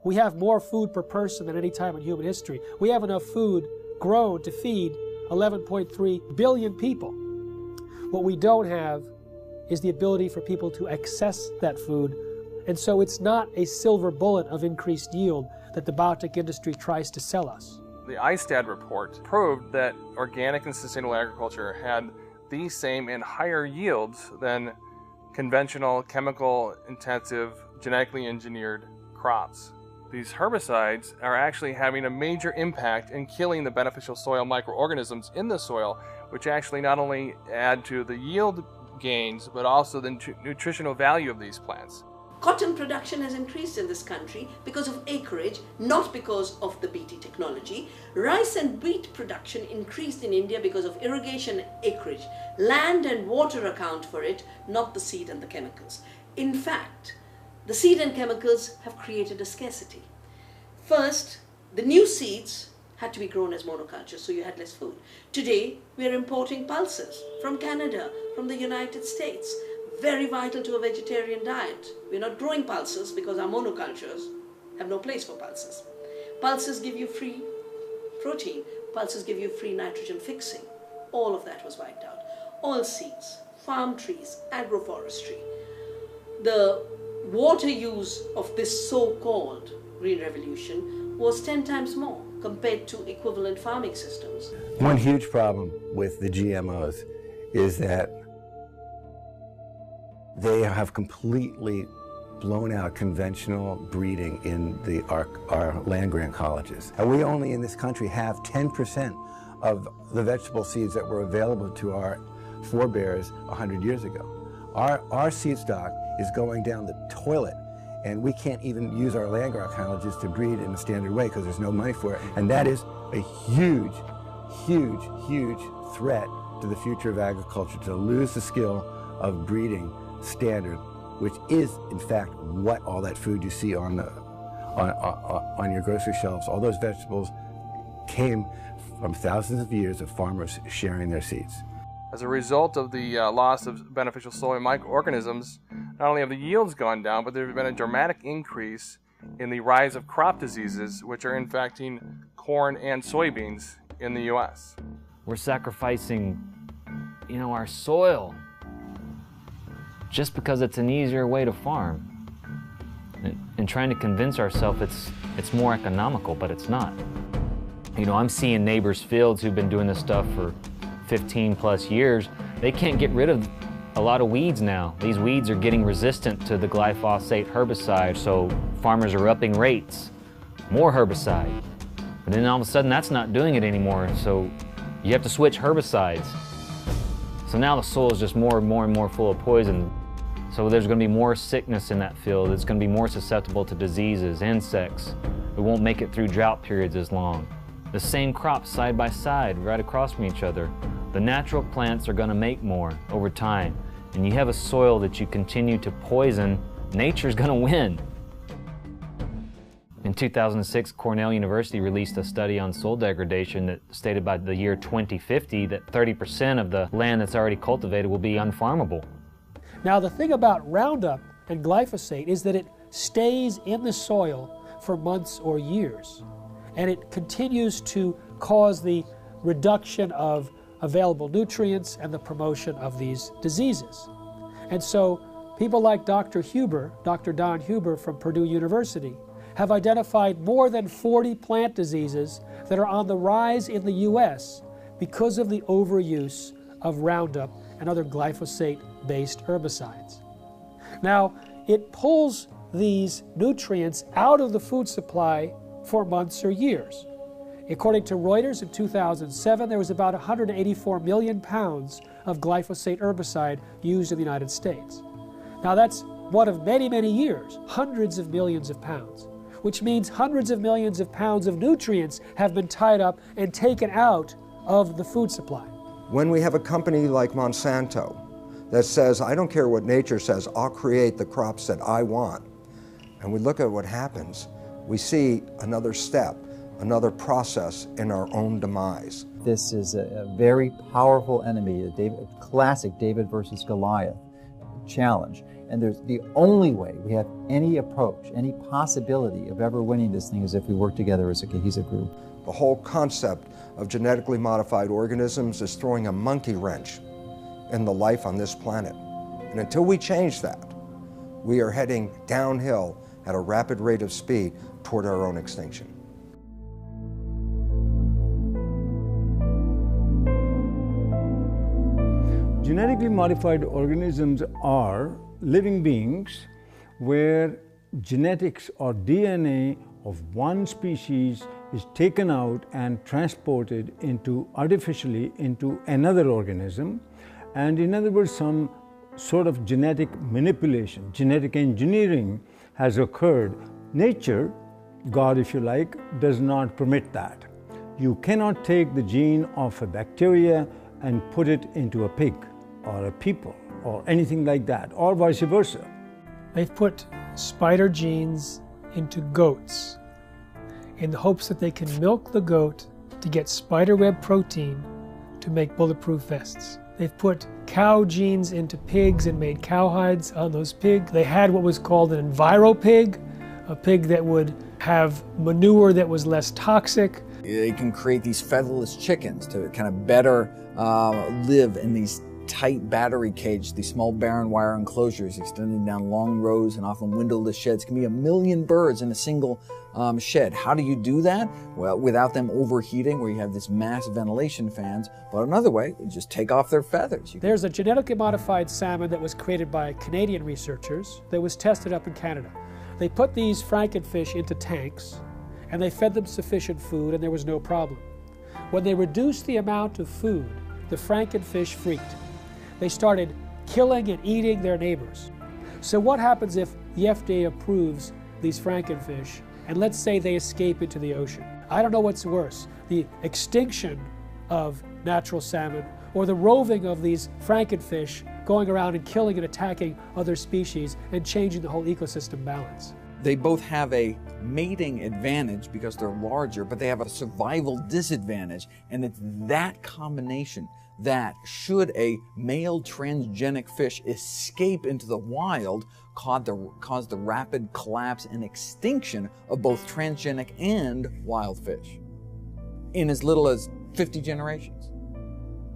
We have more food per person than any time in human history. We have enough food grown to feed 11.3 billion people. What we don't have is the ability for people to access that food, and so it's not a silver bullet of increased yield that the biotech industry tries to sell us. The ISTAD report proved that organic and sustainable agriculture had the same and higher yields than conventional, chemical-intensive, genetically engineered crops. These herbicides are actually having a major impact in killing the beneficial soil microorganisms in the soil, which actually not only add to the yield gains, but also the nutritional value of these plants. Cotton production has increased in this country because of acreage, not because of the BT technology. Rice and wheat production increased in India because of irrigation acreage. Land and water account for it, not the seed and the chemicals. In fact, the seed and chemicals have created a scarcity. First, the new seeds had to be grown as monocultures, so you had less food. Today, we are importing pulses from Canada, from the United States. Very vital to a vegetarian diet. We're not growing pulses because our monocultures have no place for pulses. Pulses give you free protein. Pulses give you free nitrogen fixing. All of that was wiped out. Oilseeds, farm trees, agroforestry. The water use of this so-called Green Revolution was 10 times more compared to equivalent farming systems. One huge problem with the GMOs is that they have completely blown out conventional breeding in our land-grant colleges. And we only in this country have 10% of the vegetable seeds that were available to our forebears 100 years ago. Our seed stock is going down the toilet, and we can't even use our land-grant colleges to breed in a standard way because there's no money for it. And that is a huge, huge, huge threat to the future of agriculture, to lose the skill of breeding standard, which is in fact what all that food you see on your grocery shelves, all those vegetables came from thousands of years of farmers sharing their seeds. As a result of the loss of beneficial soil microorganisms, not only have the yields gone down, but there's been a dramatic increase in the rise of crop diseases, which are infecting corn and soybeans in the U.S. We're sacrificing, our soil just because it's an easier way to farm, and trying to convince ourselves it's more economical, but it's not. I'm seeing neighbors' fields who've been doing this stuff for 15 plus years. They can't get rid of a lot of weeds now. These weeds are getting resistant to the glyphosate herbicide, so farmers are upping rates, more herbicide. But then all of a sudden that's not doing it anymore, so you have to switch herbicides. So now the soil is just more and more and more full of poison. So there's going to be more sickness in that field. It's going to be more susceptible to diseases, insects. It won't make it through drought periods as long. The same crops side by side, right across from each other. The natural plants are going to make more over time. And you have a soil that you continue to poison, nature's going to win. In 2006, Cornell University released a study on soil degradation that stated by the year 2050 that 30% of the land that's already cultivated will be unfarmable. Now, the thing about Roundup and glyphosate is that it stays in the soil for months or years. and it continues to cause the reduction of available nutrients and the promotion of these diseases. And so people like Dr. Don Huber from Purdue University, have identified more than 40 plant diseases that are on the rise in the U.S. because of the overuse of Roundup and other glyphosate-based herbicides. Now, it pulls these nutrients out of the food supply for months or years. According to Reuters, in 2007, there was about 184 million pounds of glyphosate herbicide used in the United States. Now, that's one of many, many years, hundreds of millions of pounds, which means hundreds of millions of pounds of nutrients have been tied up and taken out of the food supply. When we have a company like Monsanto that says, I don't care what nature says, I'll create the crops that I want, and we look at what happens, we see another step, another process in our own demise. This is a very powerful enemy, a classic David versus Goliath challenge. And there's the only way we have any approach, any possibility of ever winning this thing is if we work together as a cohesive group. The whole concept of genetically modified organisms is throwing a monkey wrench in the life on this planet. And until we change that, we are heading downhill at a rapid rate of speed toward our own extinction. Genetically modified organisms are living beings where genetics or DNA of one species is taken out and transported artificially into another organism, and in other words, some sort of genetic manipulation, genetic engineering has occurred. Nature, God if you like, does not permit that. You cannot take the gene of a bacteria and put it into a pig or a people or anything like that, or vice versa. They've put spider genes into goats in the hopes that they can milk the goat to get spiderweb protein to make bulletproof vests. They've put cow genes into pigs and made cowhides on those pigs. They had what was called an enviropig, a pig that would have manure that was less toxic. They can create these featherless chickens to kind of better live in these tight battery cage, these small barren wire enclosures extending down long rows and often windowless sheds. It can be 1 million birds in a single shed. How do you do that? Well, without them overheating, where you have this massive ventilation fans. But another way, you just take off their feathers. There's a genetically modified salmon that was created by Canadian researchers that was tested up in Canada. They put these frankenfish into tanks and they fed them sufficient food and there was no problem. When they reduced the amount of food, the frankenfish freaked. They started killing and eating their neighbors. So what happens if the FDA approves these frankenfish and let's say they escape into the ocean? I don't know what's worse, the extinction of natural salmon or the roving of these frankenfish going around and killing and attacking other species and changing the whole ecosystem balance. They both have a mating advantage because they're larger, but they have a survival disadvantage. And it's that combination that, should a male transgenic fish escape into the wild, cause the rapid collapse and extinction of both transgenic and wild fish in as little as 50 generations.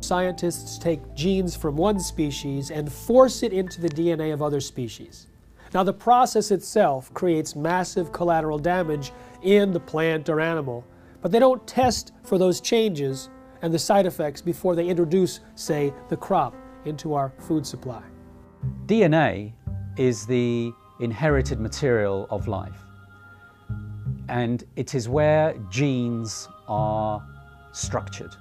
Scientists take genes from one species and force it into the DNA of other species. Now, the process itself creates massive collateral damage in the plant or animal, but they don't test for those changes and the side effects before they introduce, say, the crop into our food supply. DNA is the inherited material of life, and it is where genes are structured.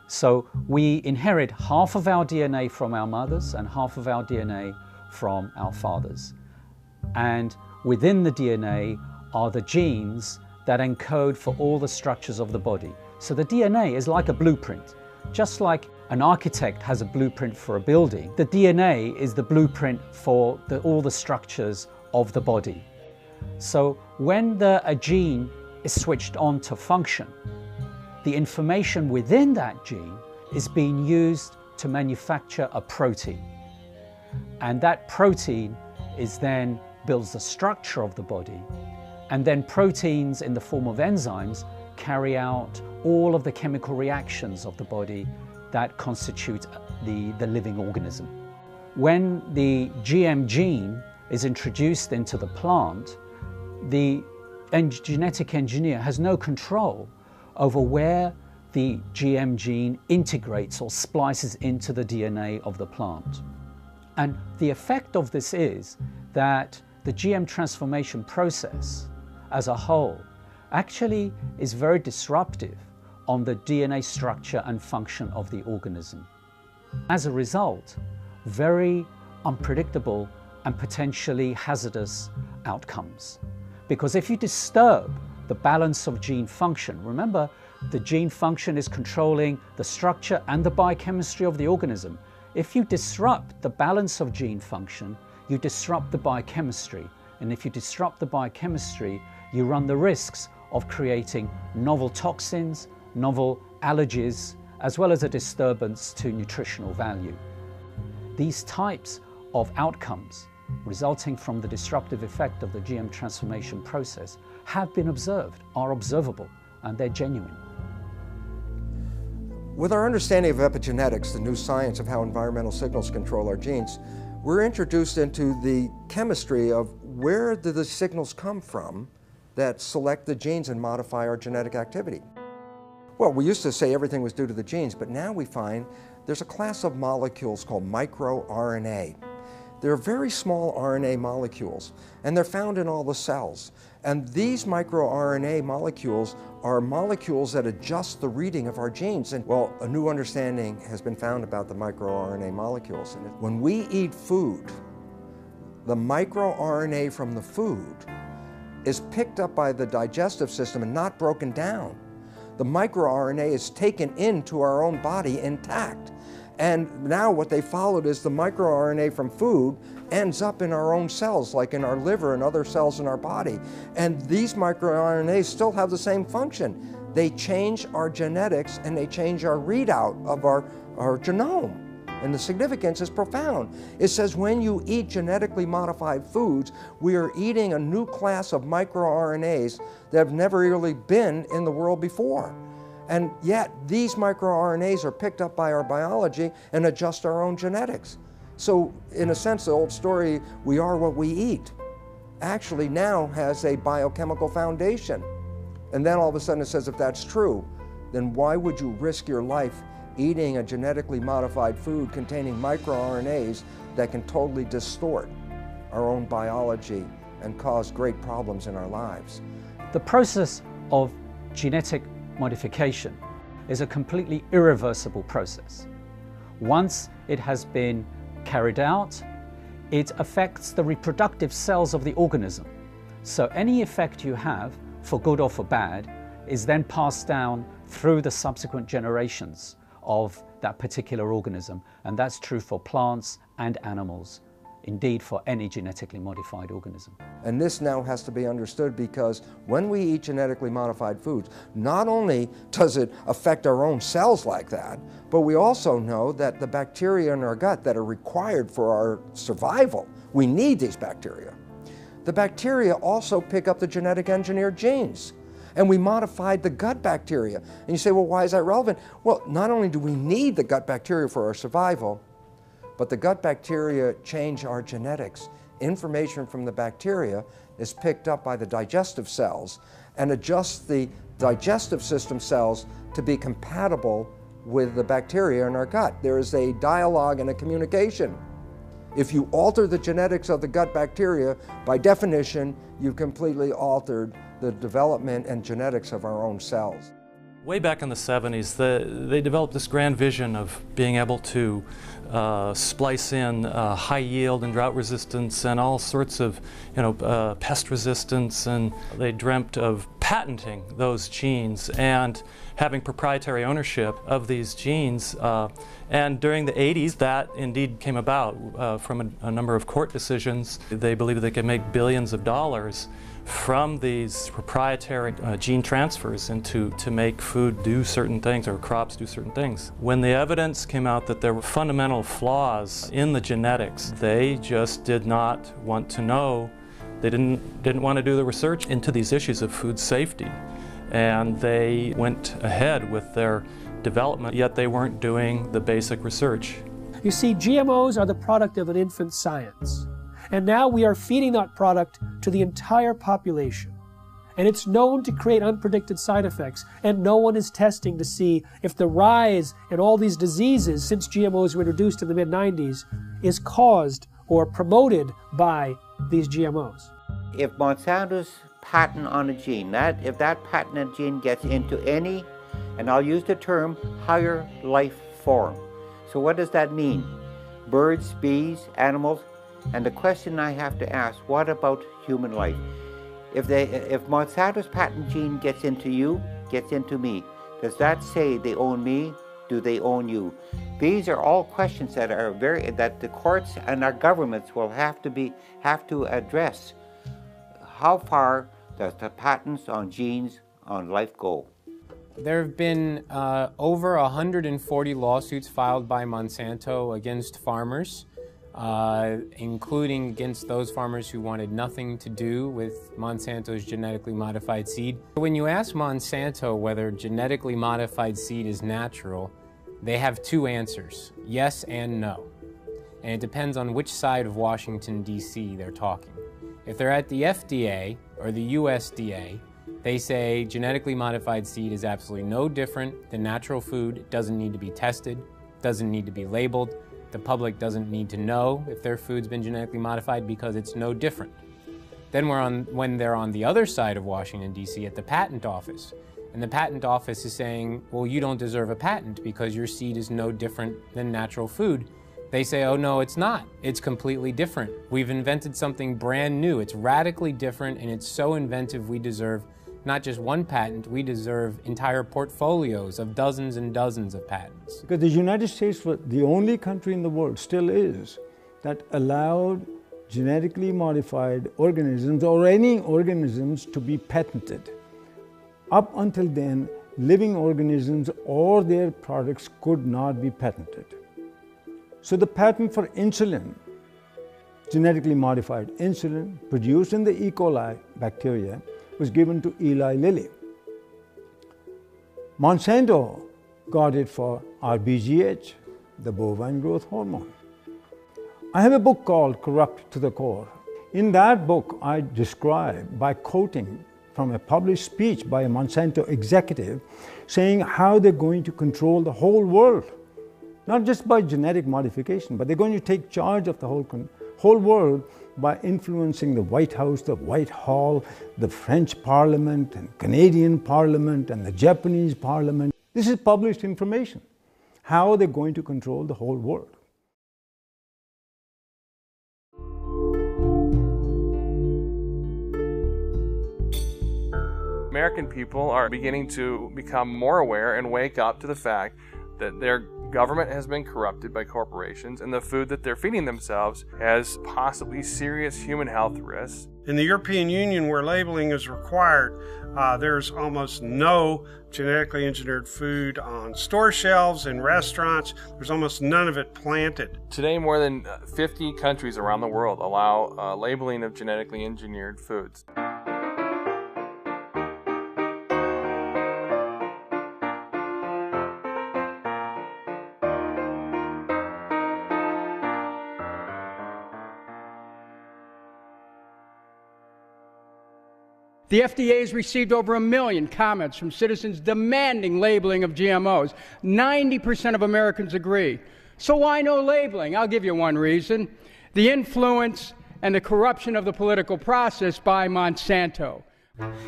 So we inherit half of our DNA from our mothers and half of our DNA from our fathers. And within the DNA are the genes that encode for all the structures of the body. So the DNA is like a blueprint. Just like an architect has a blueprint for a building, the DNA is the blueprint for all the structures of the body. So when a gene is switched on to function, the information within that gene is being used to manufacture a protein. And that protein is then builds the structure of the body, and then proteins in the form of enzymes carry out all of the chemical reactions of the body that constitute the living organism. When the GM gene is introduced into the plant, the genetic engineer has no control over where the GM gene integrates or splices into the DNA of the plant. And the effect of this is that the GM transformation process as a whole actually is very disruptive on the DNA structure and function of the organism. As a result, very unpredictable and potentially hazardous outcomes. Because if you disturb the balance of gene function, remember the gene function is controlling the structure and the biochemistry of the organism. If you disrupt the balance of gene function, you disrupt the biochemistry. And if you disrupt the biochemistry, you run the risks of creating novel toxins, novel allergies, as well as a disturbance to nutritional value. These types of outcomes resulting from the disruptive effect of the GM transformation process have been observed, are observable, and they're genuine. With our understanding of epigenetics, the new science of how environmental signals control our genes, we're introduced into the chemistry of where do the signals come from that select the genes and modify our genetic activity. Well, we used to say everything was due to the genes, but now we find there's a class of molecules called microRNA. They're very small RNA molecules, and they're found in all the cells. And these microRNA molecules are molecules that adjust the reading of our genes. And well, a new understanding has been found about the microRNA molecules. And when we eat food, the microRNA from the food is picked up by the digestive system and not broken down. The microRNA is taken into our own body intact. And now what they followed is the microRNA from food ends up in our own cells, like in our liver and other cells in our body. And these microRNAs still have the same function. They change our genetics and they change our readout of our genome. And the significance is profound. It says when you eat genetically modified foods, we are eating a new class of microRNAs that have never really been in the world before. And yet, these microRNAs are picked up by our biology and adjust our own genetics. So, in a sense, the old story, we are what we eat, actually now has a biochemical foundation. And then all of a sudden it says, if that's true, then why would you risk your life eating a genetically modified food containing microRNAs that can totally distort our own biology and cause great problems in our lives? The process of genetic modification is a completely irreversible process. Once it has been carried out, it affects the reproductive cells of the organism. So any effect you have, for good or for bad, is then passed down through the subsequent generations of that particular organism. And that's true for plants and animals. Indeed, for any genetically modified organism. And this now has to be understood because when we eat genetically modified foods, not only does it affect our own cells like that, but we also know that the bacteria in our gut that are required for our survival, we need these bacteria. The bacteria also pick up the genetic engineered genes. And we modified the gut bacteria. And you say, well, why is that relevant? Well, not only do we need the gut bacteria for our survival, but the gut bacteria change our genetics. Information from the bacteria is picked up by the digestive cells and adjusts the digestive system cells to be compatible with the bacteria in our gut. There is a dialogue and a communication. If you alter the genetics of the gut bacteria, by definition, you've completely altered the development and genetics of our own cells. Way back in the 70s, they developed this grand vision of being able to splice in high yield and drought resistance and all sorts of, pest resistance, and they dreamt of patenting those genes and having proprietary ownership of these genes. And during the 80s, that indeed came about from a number of court decisions. They believed they could make billions of dollars from these proprietary gene transfers to make food do certain things or crops do certain things. When the evidence came out that there were fundamental flaws in the genetics, they just did not want to know. They didn't want to do the research into these issues of food safety. and they went ahead with their development, yet they weren't doing the basic research. You see, GMOs are the product of an infant science. And now we are feeding that product to the entire population. And it's known to create unpredicted side effects, and no one is testing to see if the rise in all these diseases since GMOs were introduced in the mid-90s is caused or promoted by these GMOs. If Monsanto's patent on a gene, if that patented gene gets into any, and I'll use the term, higher life form. So what does that mean? Birds, bees, animals, and the question I have to ask, what about human life? If Monsanto's patent gene gets into you, gets into me, does that say they own me? Do they own you? These are all questions that that the courts and our governments will have to address. How far does the patents on genes on life go? There have been over 140 lawsuits filed by Monsanto against farmers, including against those farmers who wanted nothing to do with Monsanto's genetically modified seed. When you ask Monsanto whether genetically modified seed is natural, they have two answers, yes and no. And it depends on which side of Washington, D.C. they're talking. If they're at the FDA or the USDA, they say genetically modified seed is absolutely no different than natural food. It doesn't need to be tested, doesn't need to be labeled. The public doesn't need to know if their food's been genetically modified because it's no different. Then when they're on the other side of Washington, D.C. at the patent office, and the patent office is saying, well, you don't deserve a patent because your seed is no different than natural food. They say, oh no, it's not. It's completely different. We've invented something brand new. It's radically different, and it's so inventive we deserve not just one patent, we deserve entire portfolios of dozens and dozens of patents. Because the United States was the only country in the world, still is, that allowed genetically modified organisms or any organisms to be patented. Up until then, living organisms or their products could not be patented. So the patent for insulin, genetically modified insulin produced in the E. coli bacteria, was given to Eli Lilly. Monsanto got it for RBGH, the bovine growth hormone. I have a book called Corrupt to the Core. In that book, I describe, by quoting from a published speech by a Monsanto executive, saying how they're going to control the whole world. Not just by genetic modification, but they're going to take charge of the whole world by influencing the White House, the Whitehall, the French Parliament, and Canadian Parliament, and the Japanese Parliament. This is published information. How they're going to control the whole world. American people are beginning to become more aware and wake up to the fact that their government has been corrupted by corporations, and the food that they're feeding themselves has possibly serious human health risks. In the European Union, where labeling is required, there's almost no genetically engineered food on store shelves and restaurants. There's almost none of it planted. Today, more than 50 countries around the world allow labeling of genetically engineered foods. The FDA has received over 1 million comments from citizens demanding labeling of GMOs. 90% of Americans agree. So why no labeling? I'll give you one reason. The influence and the corruption of the political process by Monsanto.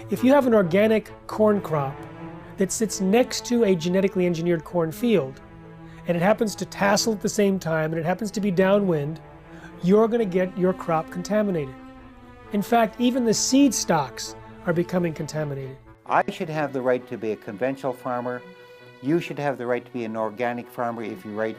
If you have an organic corn crop that sits next to a genetically engineered corn field, and it happens to tassel at the same time, and it happens to be downwind, you're going to get your crop contaminated. In fact, even the seed stocks are becoming contaminated. I should have the right to be a conventional farmer. You should have the right to be an organic farmer if you're right.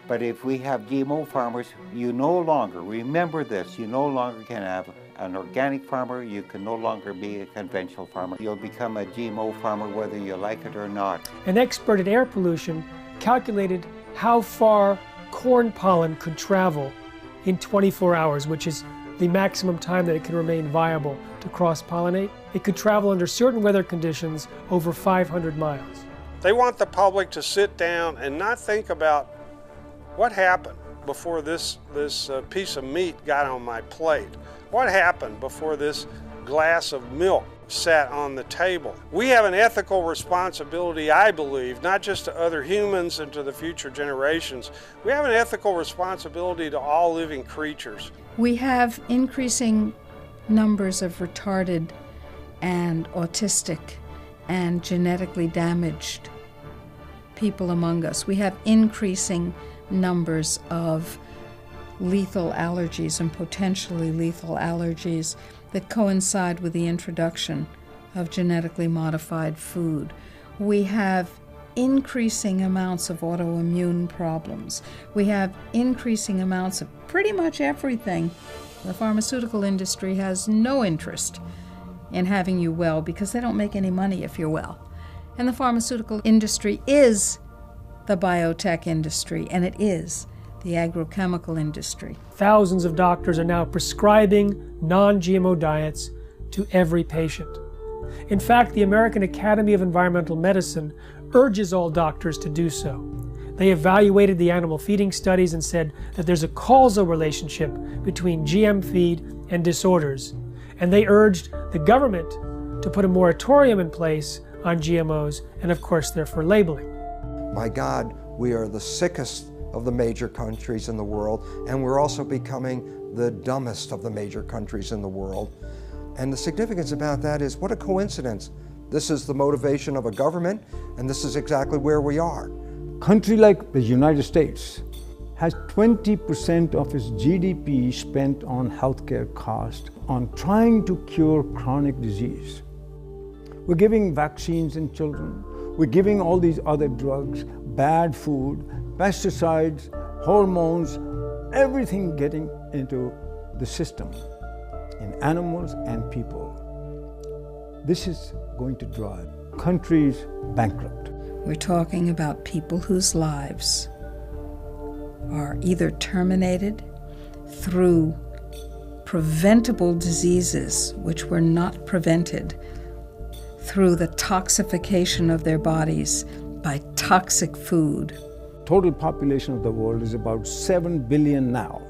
But if we have GMO farmers, you no longer, remember this, you no longer can have an organic farmer, you can no longer be a conventional farmer. You'll become a GMO farmer whether you like it or not. An expert at air pollution calculated how far corn pollen could travel in 24 hours, which is the maximum time that it can remain viable to cross-pollinate. It could travel under certain weather conditions over 500 miles. They want the public to sit down and not think about what happened before this piece of meat got on my plate. What happened before this glass of milk sat on the table? We have an ethical responsibility, I believe, not just to other humans and to the future generations. We have an ethical responsibility to all living creatures. We have increasing numbers of retarded and autistic and genetically damaged people among us. We have increasing numbers of lethal allergies and potentially lethal allergies that coincide with the introduction of genetically modified food. We have increasing amounts of autoimmune problems. We have increasing amounts of pretty much everything. The pharmaceutical industry has no interest in having you well because they don't make any money if you're well. And the pharmaceutical industry is the biotech industry, and it is the agrochemical industry. Thousands of doctors are now prescribing non-GMO diets to every patient. In fact, the American Academy of Environmental Medicine urges all doctors to do so. They evaluated the animal feeding studies and said that there's a causal relationship between GM feed and disorders. And they urged the government to put a moratorium in place on GMOs, and of course, therefore labeling. My God, we are the sickest of the major countries in the world, and we're also becoming the dumbest of the major countries in the world. And the significance about that is, what a coincidence. This is the motivation of a government, and this is exactly where we are. A country like the United States has 20% of its GDP spent on healthcare costs, on trying to cure chronic disease. We're giving vaccines in children. We're giving all these other drugs, bad food, pesticides, hormones, everything getting into the system in animals and people. This is going to drive countries bankrupt. We're talking about people whose lives are either terminated through preventable diseases which were not prevented, through the toxification of their bodies by toxic food. Total population of the world is about 7 billion now.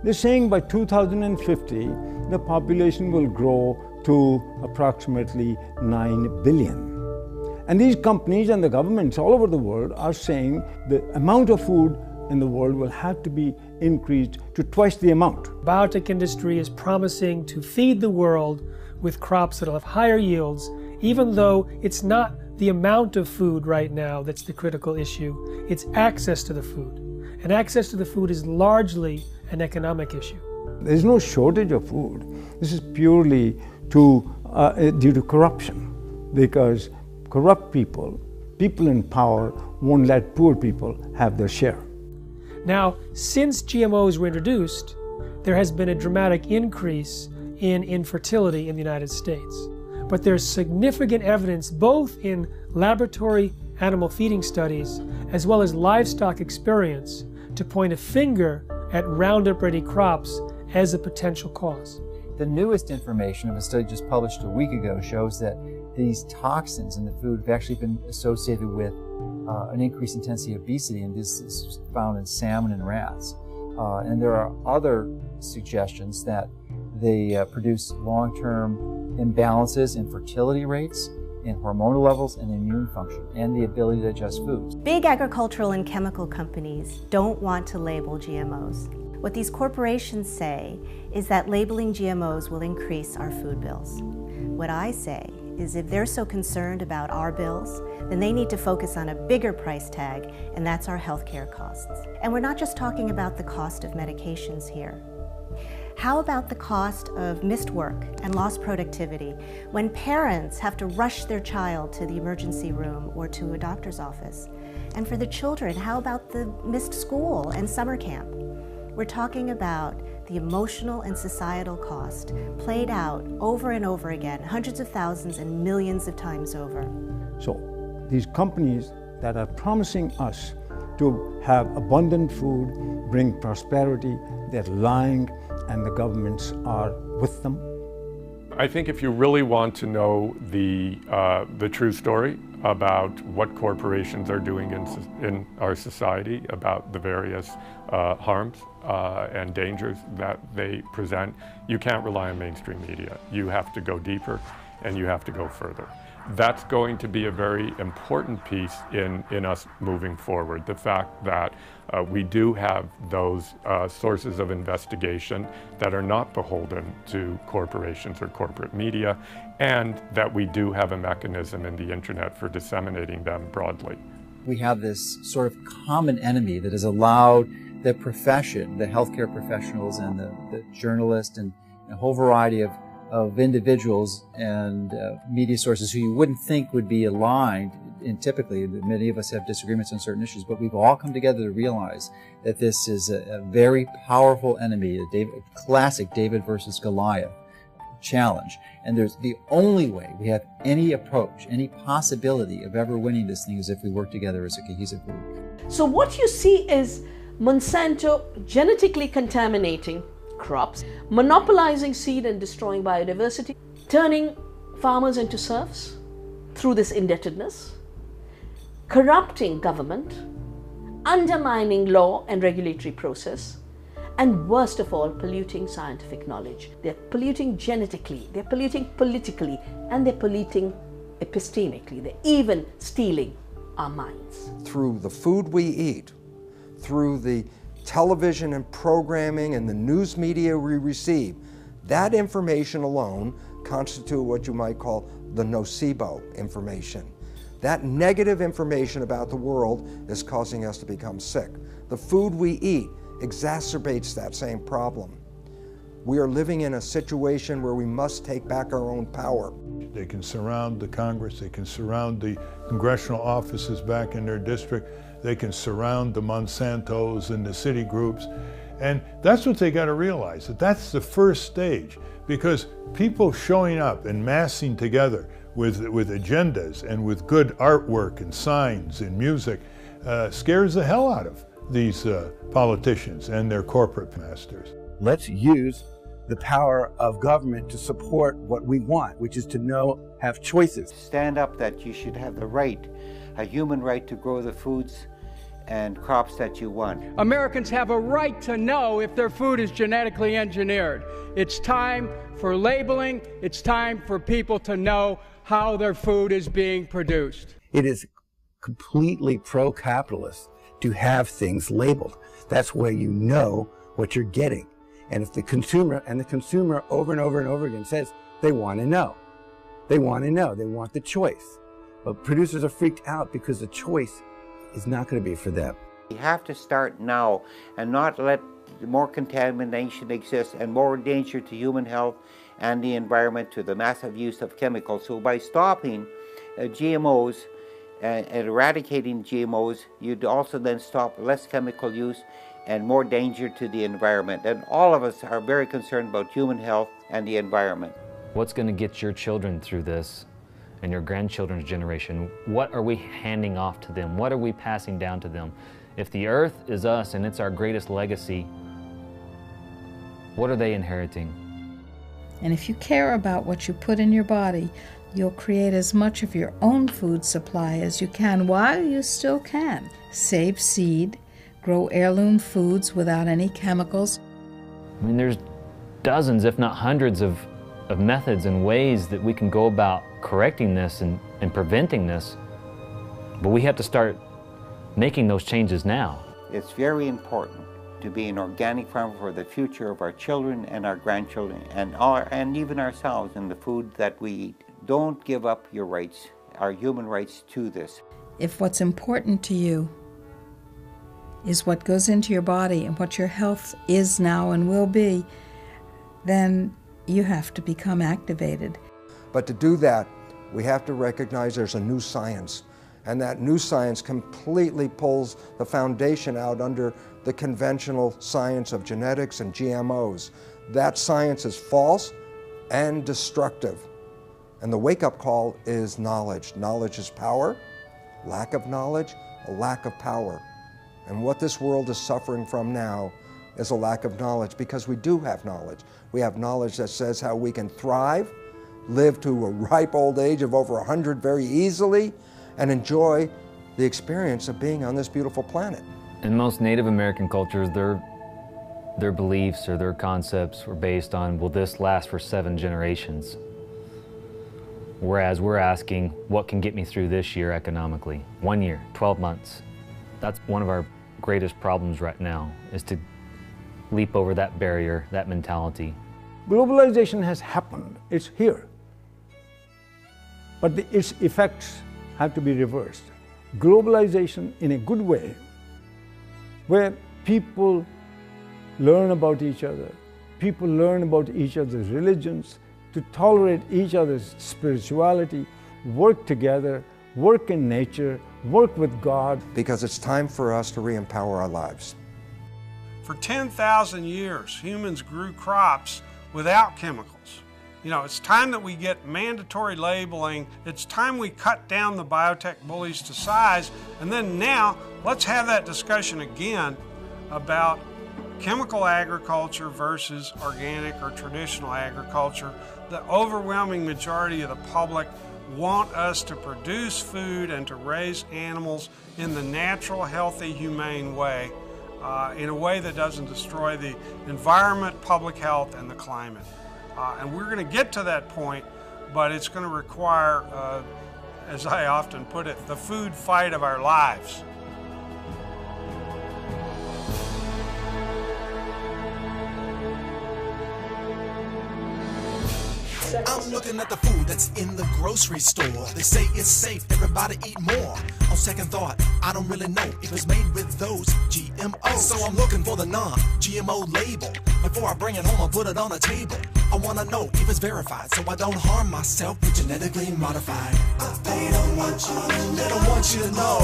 They're saying by 2050, the population will grow to approximately 9 billion. And these companies and the governments all over the world are saying the amount of food in the world will have to be increased to twice the amount. The biotech industry is promising to feed the world with crops that will have higher yields, even though it's not the amount of food right now that's the critical issue, it's access to the food. And access to the food is largely an economic issue. There's no shortage of food. This is purely due to corruption, because corrupt people in power won't let poor people have their share. Now, since GMOs were introduced, there has been a dramatic increase in infertility in the United States. But there's significant evidence both in laboratory animal feeding studies as well as livestock experience to point a finger at Roundup-ready crops as a potential cause. The newest information of a study just published a week ago shows that these toxins in the food have actually been associated with an increased intensity of obesity, and this is found in salmon and rats. And there are other suggestions that they produce long-term imbalances in fertility rates, in hormonal levels, and immune function, and the ability to digest foods. Big agricultural and chemical companies don't want to label GMOs. What these corporations say is that labeling GMOs will increase our food bills. What I say is if they're so concerned about our bills, then they need to focus on a bigger price tag, and that's our healthcare costs. And we're not just talking about the cost of medications here. How about the cost of missed work and lost productivity when parents have to rush their child to the emergency room or to a doctor's office? And for the children, how about the missed school and summer camp? We're talking about the emotional and societal cost played out over and over again, hundreds of thousands and millions of times over. So these companies that are promising us to have abundant food, bring prosperity, they're lying, and the governments are with them? I think if you really want to know the true story about what corporations are doing in our society, about the various harms and dangers that they present, you can't rely on mainstream media. You have to go deeper and you have to go further. That's going to be a very important piece in us moving forward. The fact that we do have those sources of investigation that are not beholden to corporations or corporate media, and that we do have a mechanism in the internet for disseminating them broadly. We have this sort of common enemy that has allowed the profession, the healthcare professionals and the journalists and a whole variety of individuals and media sources who you wouldn't think would be aligned, and typically many of us have disagreements on certain issues, but we've all come together to realize that this is a very powerful enemy, a classic David versus Goliath challenge. And there's the only way we have any approach, any possibility of ever winning this thing is if we work together as a cohesive group. So what you see is Monsanto genetically contaminating crops, monopolizing seed and destroying biodiversity, turning farmers into serfs through this indebtedness, corrupting government, undermining law and regulatory process, and worst of all, polluting scientific knowledge. They're polluting genetically, they're polluting politically, and they're polluting epistemically. They're even stealing our minds. Through the food we eat, through the television and programming and the news media we receive, that information alone constitute what you might call the nocebo information. That negative information about the world is causing us to become sick. The food we eat exacerbates that same problem. We are living in a situation where we must take back our own power. They can surround the Congress, they can surround the congressional offices back in their district, they can surround the Monsantos and the city groups. And that's what they got to realize, that that's the first stage, because people showing up and massing together with agendas and with good artwork and signs and music scares the hell out of these politicians and their corporate masters. Let's use the power of government to support what we want, which is to have choices. Stand up that you should have the right, a human right to grow the foods and crops that you want. Americans have a right to know if their food is genetically engineered. It's time for labeling. It's time for people to know how their food is being produced. It is completely pro-capitalist to have things labeled. That's where you know what you're getting. And if the consumer over and over and over again says they want to know, they want the choice. But producers are freaked out because the choice is not going to be for them. We have to start now and not let more contamination exist and more danger to human health and the environment to the massive use of chemicals. So by stopping GMOs and eradicating GMOs, you'd also then stop less chemical use and more danger to the environment. And all of us are very concerned about human health and the environment. What's going to get your children through this and your grandchildren's generation? What are we handing off to them? What are we passing down to them? If the earth is us and it's our greatest legacy, what are they inheriting? And if you care about what you put in your body, you'll create as much of your own food supply as you can while you still can. Save seed, grow heirloom foods without any chemicals. I mean, there's dozens, if not hundreds of methods and ways that we can go about correcting this and preventing this, but we have to start making those changes now. It's very important to be an organic farmer for the future of our children and our grandchildren and even ourselves in the food that we eat. Don't give up your rights, our human rights, to this. If what's important to you is what goes into your body and what your health is now and will be, then you have to become activated. But to do that, we have to recognize there's a new science, and that new science completely pulls the foundation out under the conventional science of genetics and GMOs. That science is false and destructive. And the wake-up call is knowledge. Knowledge is power. Lack of knowledge, a lack of power. And what this world is suffering from now is a lack of knowledge, because we do have knowledge. We have knowledge that says how we can thrive, live to a ripe old age of over 100 very easily, and enjoy the experience of being on this beautiful planet. In most Native American cultures, their beliefs or their concepts were based on, will this last for 7 generations? Whereas we're asking, what can get me through this year economically? 1 year, 12 months. That's one of our greatest problems right now, is to leap over that barrier, that mentality. Globalization has happened, it's here. But its effects have to be reversed. Globalization in a good way, where people learn about each other, people learn about each other's religions, to tolerate each other's spirituality, work together, work in nature, work with God. Because it's time for us to re-empower our lives. For 10,000 years, humans grew crops without chemicals. You know, it's time that we get mandatory labeling. It's time we cut down the biotech bullies to size. And then now, let's have that discussion again about chemical agriculture versus organic or traditional agriculture. The overwhelming majority of the public want us to produce food and to raise animals in the natural, healthy, humane way, in a way that doesn't destroy the environment, public health, and the climate. And we're going to get to that point, but it's going to require, as I often put it, the food fight of our lives. I'm looking at the food that's in the grocery store. They say it's safe, everybody eat more. On second thought, I don't really know if it's made with those GMOs. So I'm looking for the non-GMO label. Before I bring it home, I'll put it on the table. I wanna know if it's verified, so I don't harm myself with genetically modified. They don't want you to know.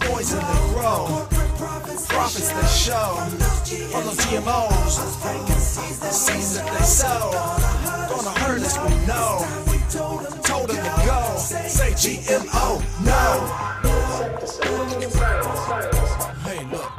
Poison they grow. Profits they show. From those GMOs. Seeds that they sow. Gonna hurt us, we know. Told them to go. Say GMO, no. Hey, look.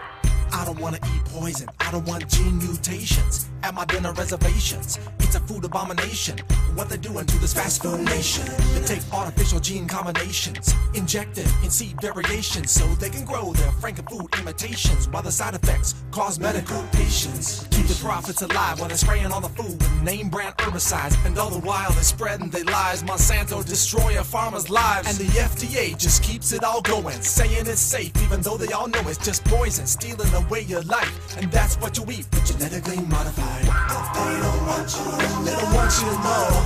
I don't want to eat poison. I don't want gene mutations at my dinner reservations. It's a food abomination. What they're doing to this fast food nation. They take artificial gene combinations, inject them in seed variations so they can grow their frankenfood imitations while the side effects cause medical patients. Keep the profits alive while they're spraying on the food with name brand herbicides. And all the while they're spreading their lies. Monsanto destroy a farmer's lives. And the FDA just keeps it all going, saying it's safe even though they all know it's just poison, stealing away your life. And that's what you eat, genetically modified. They don't want you to know.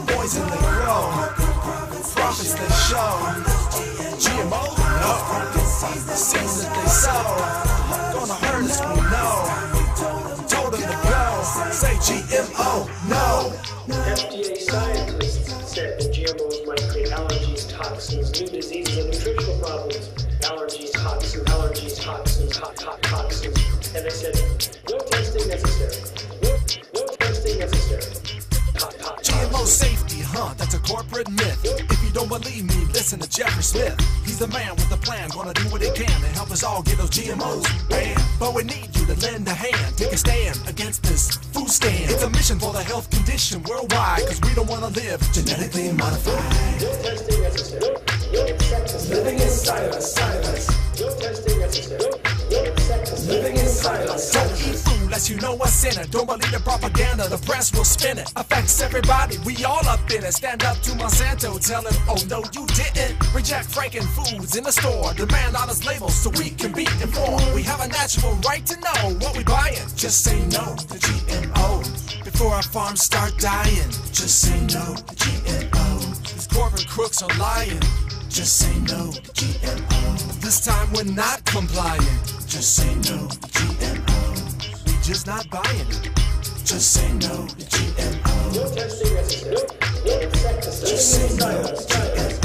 Poison they grow. Profits they show. GMO? No. Seeds that they sow. Gonna hurt us, we know. Told them to go. Say GMO, no. FDA scientists said that GMOs might create allergies, toxins, new diseases, and nutritional problems. Allergies, toxins, toxins. And they said, no testing necessary. No testing necessary. GMO safety, that's a corporate myth. If you don't believe me, listen to Jeffrey Smith. He's the man with the plan, gonna do what he can to help us all get those GMOs banned. But we need you to lend a hand, take a stand against this food stand. It's a mission for the health condition worldwide, cause we don't wanna live genetically modified. No testing necessary. No insecticides. Living inside us. No testing necessary. No insecticides. Living inside us. Don't eat food unless you know what's in it. Don't believe the propaganda, the press will spin it. Affects everybody, we all up in it. Stand up to Monsanto, tell him, oh no you didn't. Reject Franken foods in the store. Demand honest labels so we can be informed. We have a natural right to know what we buying. Just say no to GMO before our farms start dying. Just say no to GMO. These corporate crooks are lying. Just say no to GMO. This time we're not complying. Just say no to GMO. We just not buying it. Just say no to GMO. No testing necessary. No insecticides. Just say no to GMO.